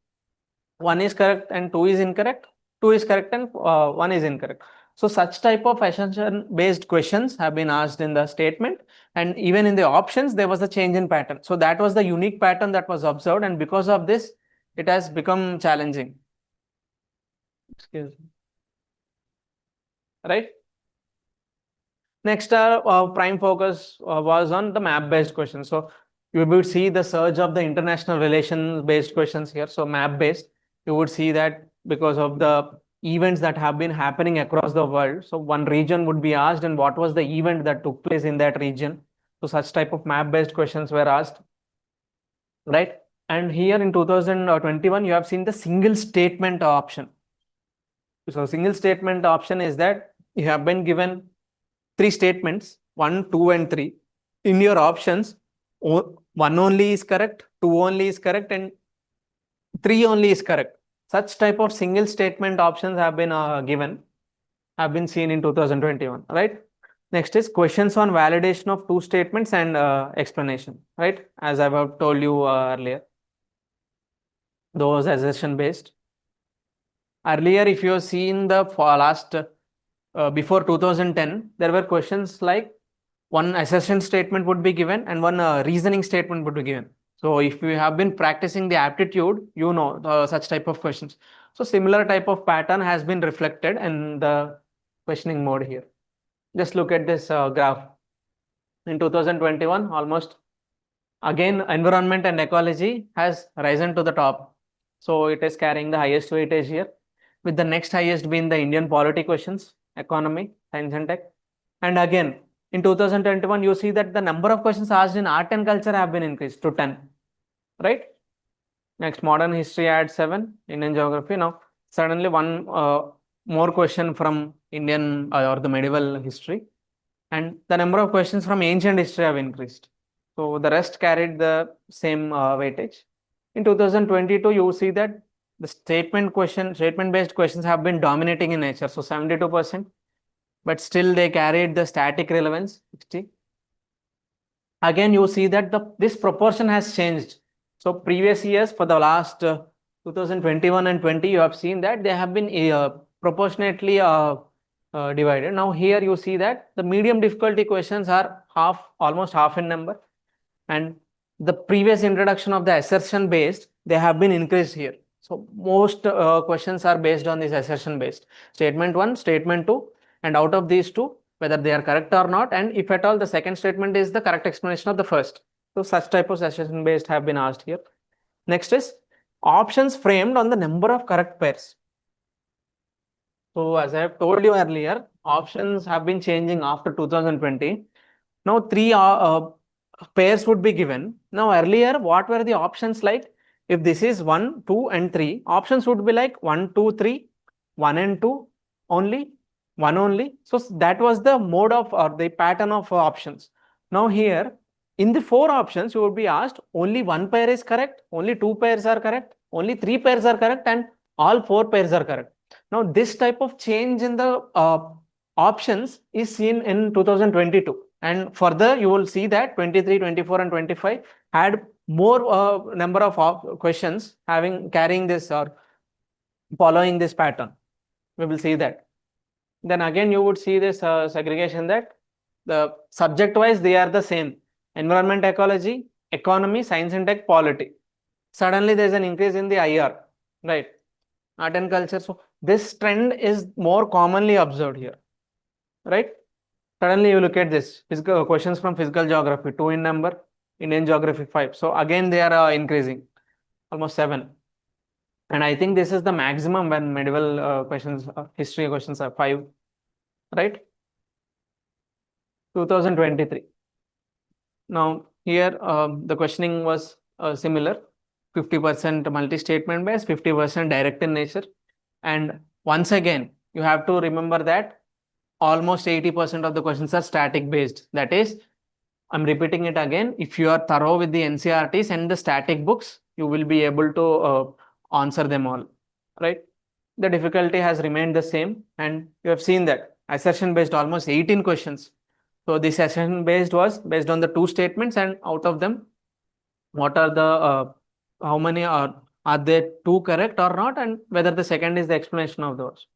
1 is correct and 2 is incorrect, 2 is correct and 1 is incorrect. So such type of assumption based questions have been asked in the statement, and even in the options there was a change in pattern. So that was the unique pattern that was observed, and because of this it has become challenging. Excuse me. Right? Next, prime focus was on the map based questions. So you would see the surge of the international relations based questions here. So map based, you would see that because of the events that have been happening across the world. So one region would be asked, and what was the event that took place in that region. So such type of map based questions were asked, right? And here in 2021, you have seen the single statement option. So single statement option is that you have been given 3 statements, 1, 2, and 3. In your options, 1 only is correct, 2 only is correct, and 3 only is correct. Such type of single statement options have been seen in 2021, right? Next is questions on validation of 2 statements and explanation, right? As I have told you earlier, those assertion based. Earlier, if you have seen the last before 2010, there were questions like one assertion statement would be given and one reasoning statement would be given. So if you have been practicing the aptitude, you know such type of questions. So similar type of pattern has been reflected in the questioning mode here. Just look at this graph. In 2021, almost again environment and ecology has risen to the top. So it is carrying the highest weightage here, with the next highest being the Indian polity questions, economy, science and tech. And again, in 2021, you see that the number of questions asked in art and culture have been increased to 10, right? Next, modern history adds 7, Indian geography. Now, suddenly one more question from Indian or the medieval history, and the number of questions from ancient history have increased. So the rest carried the same weightage. In 2022, you see that the statement-based questions have been dominating in nature. So 72%, but still they carried the static relevance, 60. Again, you see that this proportion has changed. So previous years for the last 2021 and 20, you have seen that they have been proportionately divided. Now here you see that the medium difficulty questions are almost half in number, and the previous introduction of the assertion based, they have been increased here. So most questions are based on this assertion based. Statement 1, statement 2, and out of these two, whether they are correct or not, and if at all the second statement is the correct explanation of the first. So such type of assertion based have been asked here. Next is options framed on the number of correct pairs. So as I have told you earlier, options have been changing after 2020. Now three pairs would be given. Now earlier, what were the options like? If this is 1, 2, and 3, options would be like 1, 2, 3, 1 and 2 only, 1 only. So that was the mode of or the pattern of options. Now here, in the 4 options, you would be asked only 1 pair is correct, only 2 pairs are correct, only 3 pairs are correct, and all 4 pairs are correct. Now this type of change in the options is seen in 2022. And further, you will see that 23, 24, and 25 had more number of questions carrying this or following this pattern. We will see that. Then again, you would see this segregation that the subject-wise, they are the same. Environment, ecology, economy, science and tech, polity. Suddenly, there is an increase in the IR, right? Art and culture. So this trend is more commonly observed here, right? Suddenly you look at this physical questions from physical geography, 2 in number, Indian geography 5. So again they are increasing, almost 7. And I think this is the maximum when medieval questions, history questions are 5, right? 2023. Now here the questioning was similar, 50% multi-statement based, 50% direct in nature. And once again, you have to remember that almost 80% of the questions are static based. That is, I'm repeating it again, if you are thorough with the NCERTs and the static books, you will be able to answer them all, right? The difficulty has remained the same, and you have seen that assertion based almost 18 questions. So this assertion based was based on the 2 statements, and out of them, what are the how many are they 2 correct or not, and whether the second is the explanation of those.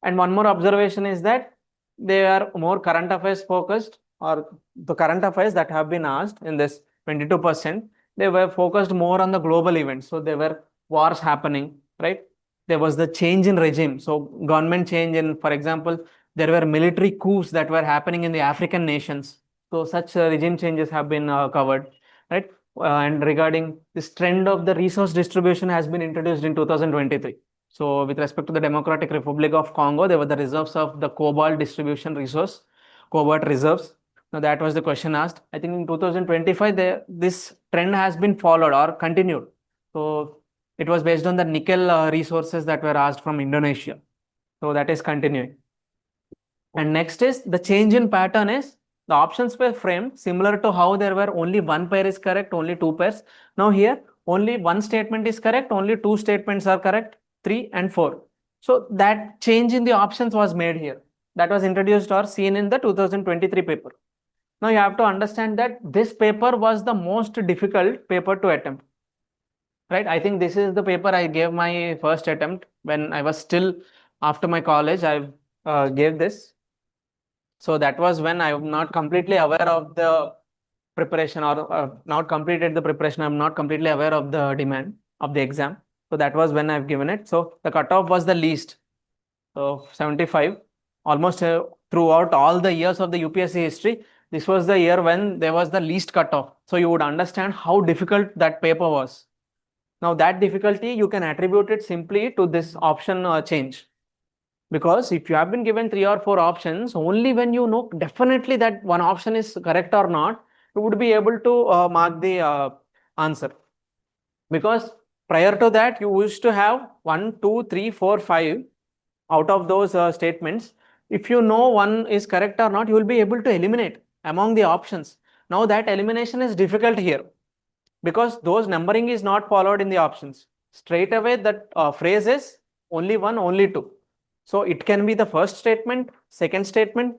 And one more observation is that they are more current affairs focused, or the current affairs that have been asked in this 22%, they were focused more on the global events. So there were wars happening, right? There was the change in regime. So government change in, for example, there were military coups that were happening in the African nations. So such regime changes have been covered, right? And regarding this trend of the resource distribution has been introduced in 2023. So with respect to the Democratic Republic of Congo, there were the reserves of the cobalt distribution resource, cobalt reserves. Now that was the question asked. I think in 2025, this trend has been followed or continued. So it was based on the nickel resources that were asked from Indonesia. So that is continuing. And next is the change in pattern is the options were framed similar to how there were only 1 pair is correct, only 2 pairs. Now here only 1 statement is correct, only 2 statements are correct, 3 and 4. So that change in the options was made here. That was introduced or seen in the 2023 paper. Now you have to understand that this paper was the most difficult paper to attempt. Right? I think this is the paper I gave my first attempt when I was still after my college. I gave this. So that was when I am not completely aware of the preparation or not completed the preparation. I'm not completely aware of the demand of the exam. So that was when I've given it. So the cutoff was the least. So 75, almost throughout all the years of the UPSC history, this was the year when there was the least cutoff. So you would understand how difficult that paper was. Now that difficulty, you can attribute it simply to this option change. Because if you have been given 3 or 4 options, only when you know definitely that one option is correct or not, you would be able to mark the answer. Because prior to that, you used to have 1, 2, 3, 4, 5 out of those statements. If you know one is correct or not, you will be able to eliminate among the options. Now that elimination is difficult here because those numbering is not followed in the options. Straight away that phrase is only 1, only 2. So it can be the first statement, second statement,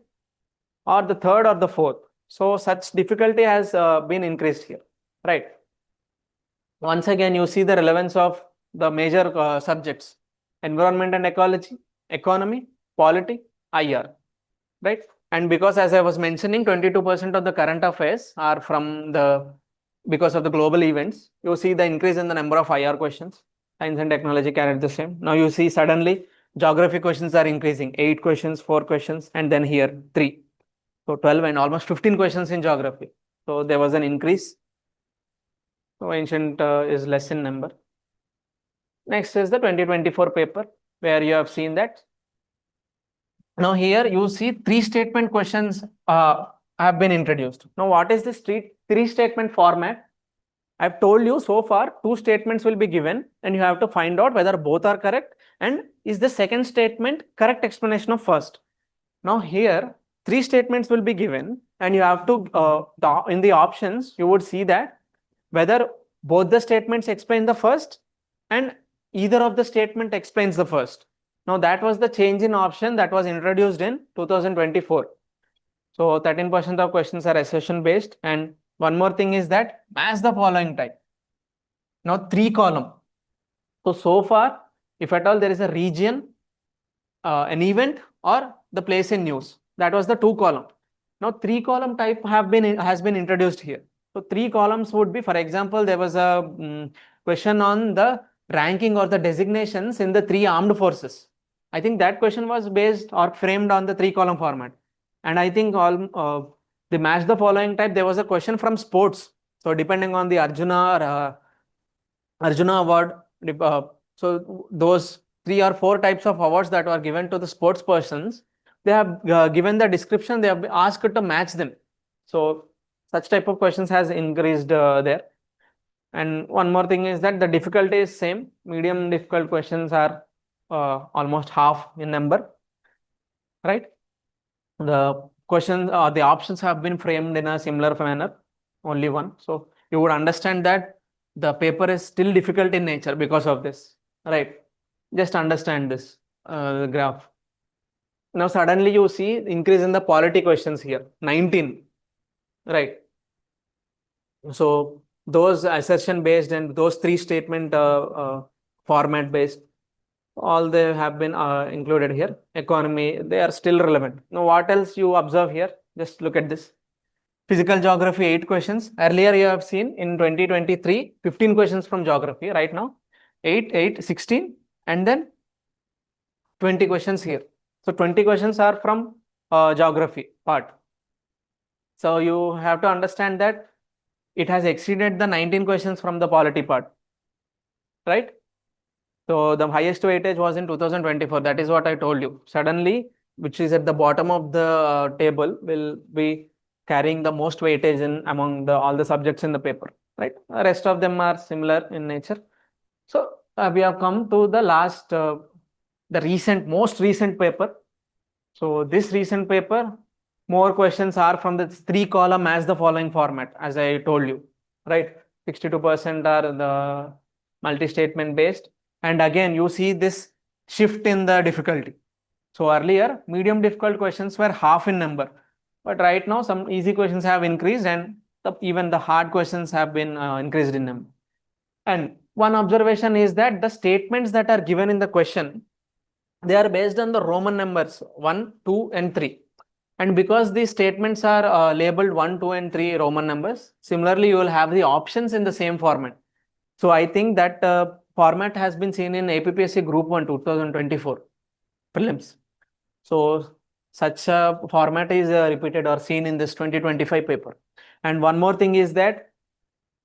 or the third or the fourth. So such difficulty has been increased here, right? Once again, you see the relevance of the major subjects: environment and ecology, economy, polity, IR, right? And because, as I was mentioning, 22% of the current affairs are from because of the global events, you see the increase in the number of IR questions. Science and technology carried the same. Now you see suddenly geography questions are increasing, 8 questions, 4 questions, and then here 3. So 12 and almost 15 questions in geography. So there was an increase. So ancient is less in number. Next is the 2024 paper, where you have seen that. Now here you see 3 statement questions have been introduced. Now what is this 3 statement format? I've told you so far 2 statements will be given and you have to find out whether both are correct and is the second statement correct explanation of first. Now here 3 statements will be given and you have to in the options you would see that whether both the statements explain the first and either of the statement explains the first. Now that was the change in option that was introduced in 2024. So 13% of questions are assertion based, and one more thing is that match the following type. Now 3 column. So far, if at all there is a region, an event, or the place in news, that was the 2 column. Now 3 column type has been introduced here. So 3 columns would be, for example, there was a question on the ranking or the designations in the 3 armed forces. I think that question was based or framed on the 3 column format. And I think the match the following type, there was a question from sports. So depending on the Arjuna award, so those 3 or 4 types of awards that were given to the sports persons, they have given the description, they have been asked to match them. So such type of questions has increased there. And one more thing is that the difficulty is same. Medium difficult questions are almost half in number, right? The questions or the options have been framed in a similar manner, only one. So you would understand that the paper is still difficult in nature because of this, right? Just understand this graph. Now suddenly you see increase in the polity questions here, 19, right? So those assertion based and those 3 statement format based, all they have been included here. Economy, they are still relevant. Now what else you observe here? Just look at this. Physical geography, 8 questions. Earlier you have seen in 2023, 15 questions from geography. Right now, 8, 16, and then 20 questions here. So 20 questions are from geography part. So you have to understand that it has exceeded the 19 questions from the polity part, right? So the highest weightage was in 2024. That is what I told you. Suddenly, which is at the bottom of the table, will be carrying the most weightage in among all the subjects in the paper, right? The rest of them are similar in nature. So we have come to the last, the most recent paper. So this recent paper, more questions are from the 3 column as the following format, as I told you, right? 62% are the multi-statement based. And again, you see this shift in the difficulty. So earlier, medium difficult questions were half in number. But right now, some easy questions have increased and even the hard questions have been increased in number. And one observation is that the statements that are given in the question, they are based on the Roman numbers 1, 2, and 3. And because these statements are labeled 1, 2, and 3 Roman numbers, similarly, you will have the options in the same format. So I think that format has been seen in APPSC Group-1 2024 prelims. So such a format is repeated or seen in this 2025 paper. And one more thing is that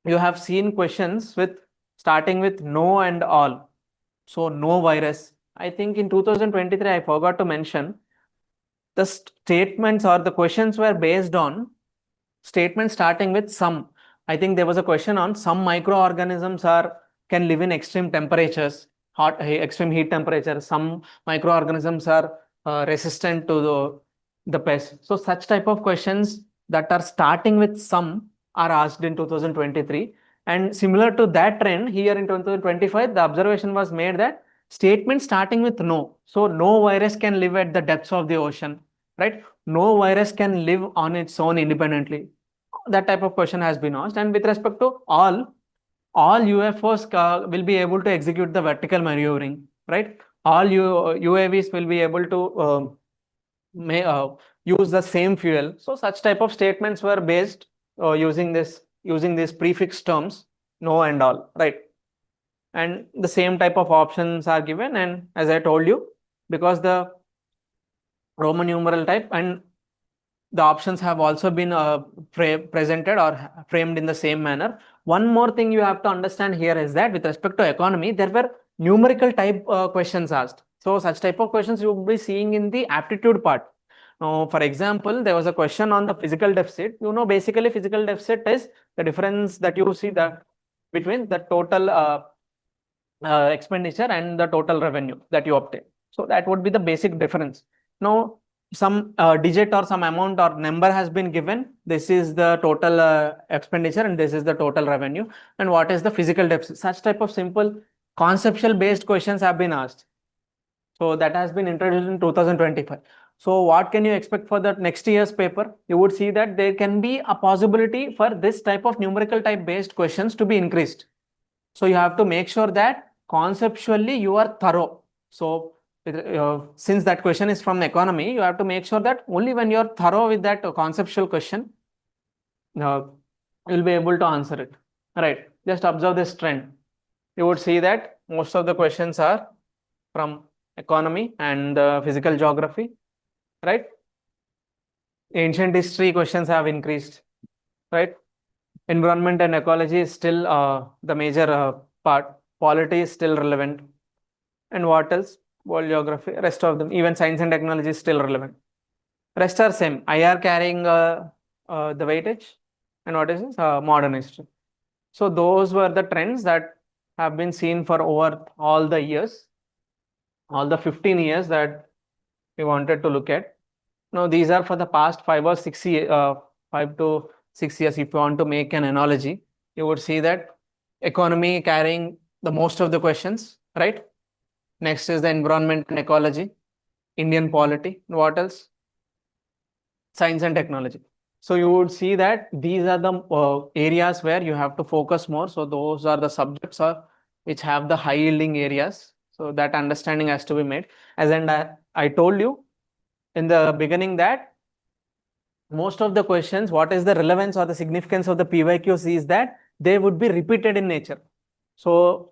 you have seen questions with starting with no and all. So no virus. I think in 2023, I forgot to mention, the statements or the questions were based on statements starting with some. I think there was a question on some microorganisms can live in extreme temperatures, extreme heat temperatures. Some microorganisms are resistant to the pest. So such type of questions that are starting with some are asked in 2023. And similar to that trend here in 2025, the observation was made that statement starting with no. So no virus can live at the depths of the ocean, right? No virus can live on its own independently. That type of question has been asked. And with respect to all UFOs will be able to execute the vertical maneuvering, right? All UAVs will be able to may use the same fuel. So such type of statements were based using these prefix terms, no and all, right? And the same type of options are given. And as I told you, because the Roman numeral type and the options have also been presented or framed in the same manner. One more thing you have to understand here is that with respect to economy, there were numerical type questions asked. So such type of questions you will be seeing in the aptitude part. Now, for example, there was a question on the physical deficit. Basically physical deficit is the difference that you see between the total expenditure and the total revenue that you obtain. So that would be the basic difference. Now, some digit or some amount or number has been given. This is the total expenditure and this is the total revenue. And what is the physical deficit? Such type of simple conceptual based questions have been asked. So that has been introduced in 2025. So what can you expect for the next year's paper? You would see that there can be a possibility for this type of numerical type based questions to be increased. So you have to make sure that conceptually you are thorough. So since that question is from economy, you have to make sure that only when you're thorough with that conceptual question, you'll be able to answer it. All right, just observe this trend. You would see that most of the questions are from economy and physical geography, right? Ancient history questions have increased, right? Environment and ecology is still the major part. Polity is still relevant. And what else? World geography, rest of them, even science and technology is still relevant. Rest are same. IR carrying the weightage. And what is this? Modern history. So those were the trends that have been seen for over all the years, all the 15 years that we wanted to look at. Now these are for the past 5 or 6 years, 5 to 6 years. If you want to make an analogy, you would see that economy carrying the most of the questions, right? Next is the environment and ecology, Indian polity. What else? Science and technology. So you would see that these are the areas where you have to focus more. So those are the subjects which have the high yielding areas. So that understanding has to be made. As I told you in the beginning that most of the questions, what is the relevance or the significance of the PYQs is that they would be repeated in nature. So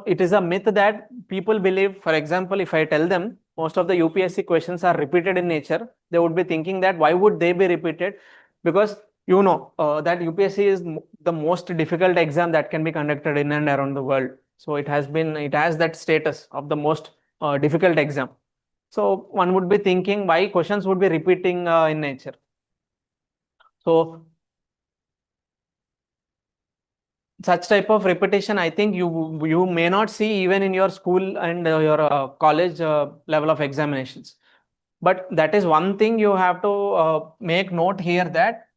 it is a myth that people believe. For example, if I tell them most of the UPSC questions are repeated in nature, they would be thinking that why would they be repeated? Because that UPSC is the most difficult exam that can be conducted in and around the world. So it has that status of the most difficult exam. So one would be thinking why questions would be repeating in nature. So such type of repetition, I think you may not see even in your school and your college level of examinations. But that is one thing you have to make note here, that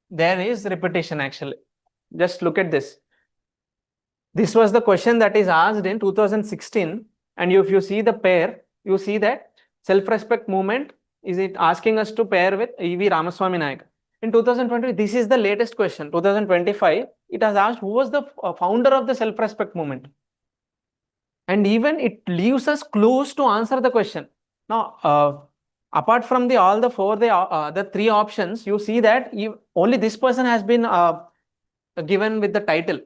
there is repetition actually. Just look at this. This was the question that is asked in 2016. And if you see the pair, you see that self-respect movement, is it asking us to pair with E.V. Ramaswamy Nayak. In 2020, this is the latest question. 2025, it has asked who was the founder of the self-respect movement. And even it leaves us clues to answer the question. Now, apart from the three options, you see that only this person has been given with the title.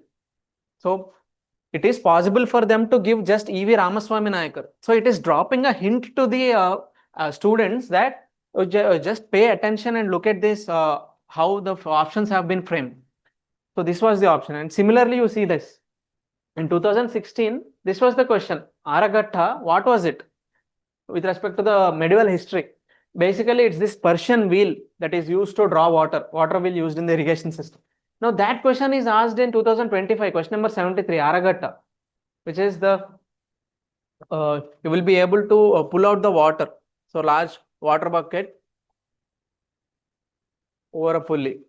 So it is possible for them to give just E.V. Ramaswamy Nayak. So it is dropping a hint to the students that just pay attention and look at this, how the options have been framed. So this was the option. And similarly, you see this. In 2016, this was the question. Aragatta, what was it? With respect to the medieval history. Basically, it's this Persian wheel that is used to draw water wheel used in the irrigation system. Now that question is asked in 2025, question number 73, Aragatta, which is the, you will be able to pull out the water. So large water bucket over a pulley.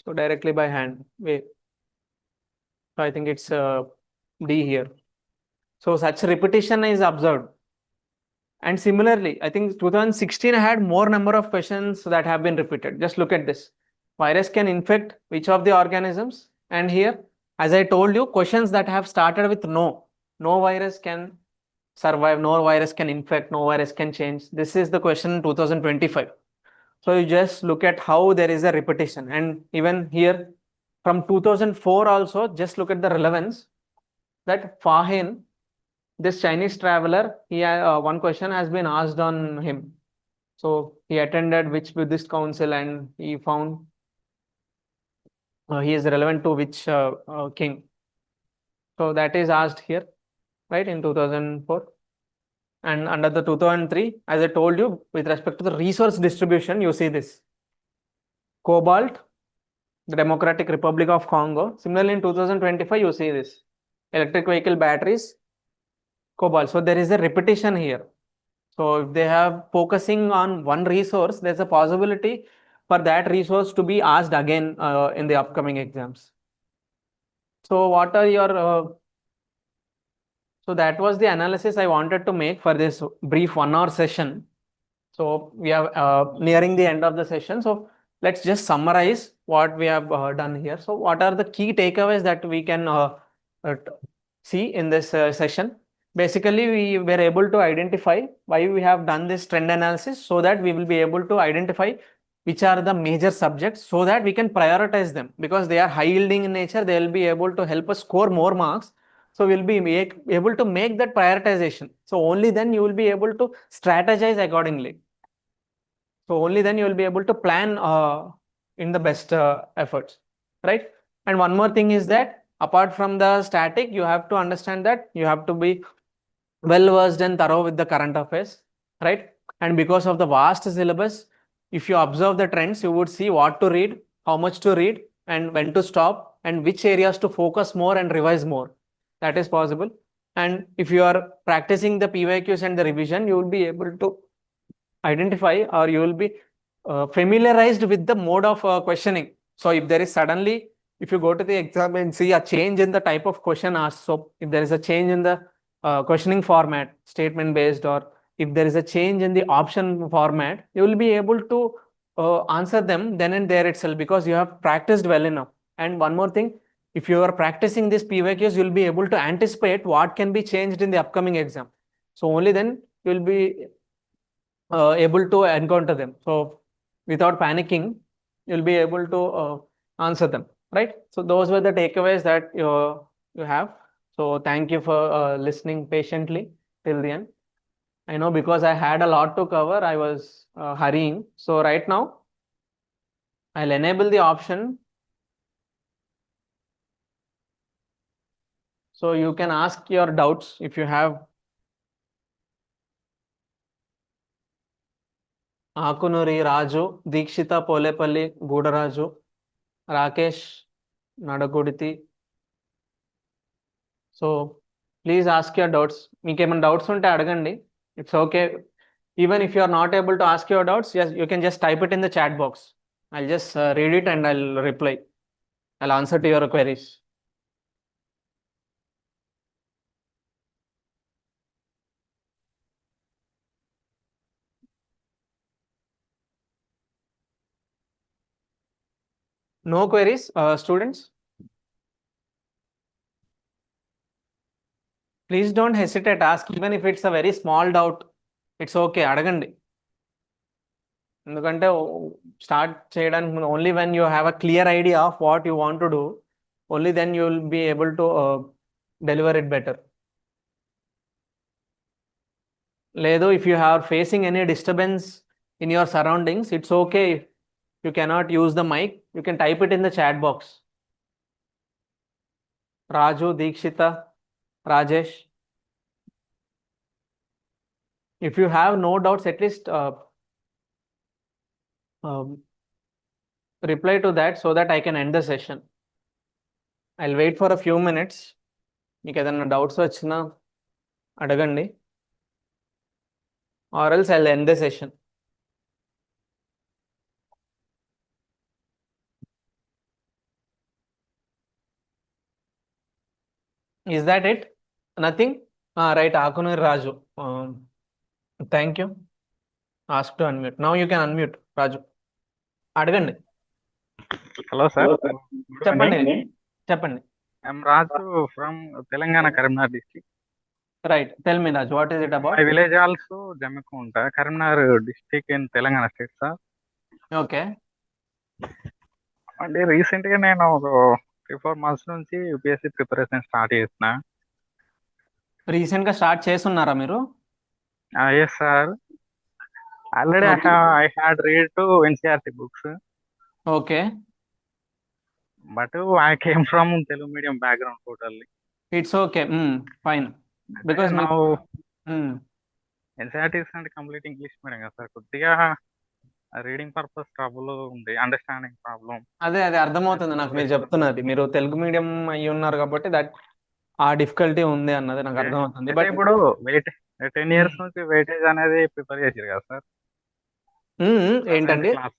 So directly by hand. Wait. So I think it's D here. So such repetition is observed. And similarly, I think 2016 had more number of questions that have been repeated. Just look at this. Virus can infect which of the organisms? And here, as I told you, questions that have started with no. No virus can survive, no virus can infect, no virus can change. This is the question in 2025. So you just look at how there is a repetition, and even here from 2004 also, just look at the relevance that Fahin, this Chinese traveler, one question has been asked on him. So he attended which Buddhist council, and he found he is relevant to which king. So that is asked here, right, in 2004. And under the 2003, as I told you, with respect to the resource distribution, you see this cobalt, the Democratic Republic of Congo. Similarly, in 2025, you see this electric vehicle batteries, cobalt. So there is a repetition here. So if they have focusing on one resource, there's a possibility for that resource to be asked again in the upcoming exams. So what are your so that was the analysis I wanted to make for this brief 1 hour session. So we are nearing the end of the session. So let's just summarize what we have done here. So what are the key takeaways that we can see in this session? Basically, we were able to identify why we have done this trend analysis, so that we will be able to identify which are the major subjects, so that we can prioritize them, because they are high yielding in nature. They will be able to help us score more marks. So we'll be able to make that prioritization. So only then you will be able to strategize accordingly. So only then you will be able to plan in the best efforts, right? And one more thing is that apart from the static, you have to understand that you have to be well versed and thorough with the current affairs, right? And because of the vast syllabus, if you observe the trends, you would see what to read, how much to read, and when to stop, and which areas to focus more and revise more. That is possible. And if you are practicing the PYQs and the revision, you will be able to identify, or you will be familiarized with the mode of questioning. So if there is suddenly, if you go to the exam and see a change in the type of question asked, so if there is a change in the questioning format, statement based, or if there is a change in the option format, you will be able to answer them then and there itself, because you have practiced well enough. And one more thing, if you are practicing these PYQs, you will be able to anticipate what can be changed in the upcoming exam. So only then you will be able to encounter them. So without panicking, you'll be able to answer them, right? So those were the takeaways that you have. So thank you for listening patiently till the end. I know because I had a lot to cover, I was hurrying. So right now, I'll enable the option. So you can ask your doubts if you have. Akunuri Raju, Dikshita Polepalli, Gudaraju, Rakesh Nadaguditi. So please ask your doubts. మీకు ఏమైనా doubts ఉంటే అడగండి. It's okay. Even if you are not able to ask your doubts, yes, you can just type it in the chat box. I'll just read it and I'll reply. I'll answer to your queries. No queries, students? Please don't hesitate, ask, even if it's a very small doubt. It's okay, అడగండి. ఎందుకంటే start చేయడానికి only when you have a clear idea of what you want to do, only then you will be able to deliver it better. లేదు, if you are facing any disturbance in your surroundings, it's okay. If you cannot use the mic, you can type it in the chat box. Raju, Dikshita, Rajesh. If you have no doubts, at least reply to that so that I can end the session. I'll wait for a few minutes. మీకు ఏదైనా doubts వచ్చినా అడగండి, or else I'll end the session. Is that it? Nothing? Right, Akunur Raju. Thank you. Ask to unmute. Now you can unmute, Raju. అడగండి. Hello, sir. చెప్పండి. చెప్పండి. I'm Raju from Telangana, Karimnagar district. Right. Tell me, Raj, what is it My about? village also Jammikunta, Karimnagar district in Telangana state, sir. Okay. అంటే recent గా నేను ఒక 3-4 months నుంచి UPSC preparation start చేసిన. Recent గా start చేస్తున్నారా మీరు? Yes sir. Already okay. I had read to NCERT books, okay. But I came from Telugu medium background totally. It's okay. Fine. అంటే బికాస్ నా మీకు ఎన్సీఆర్టీస్ అంటే కంప్లీట్ ఇంగ్లీష్ మీడియం కదా sir, కొద్దిగా రీడింగ్ పర్పస్ ట్రబుల్ ఉంది, understanding problem. అదే అర్థమవుతుంది నాకు మీరు చెప్తున్నది. మీరు తెలుగు మీడియం అయ్యి ఉన్నారు కాబట్టి ఆ డిఫికల్టీ ఉంది అన్నది నాకు అర్థమవుతుంది. అయితే బట్ ఇప్పుడు వెయిట్ 10 years నుంచి వెయిటేజ్ అనేది ప్రిపేర్ చేసారు కదా సార్, ప్రజెంట్ ఏంటండి? క్లాస్.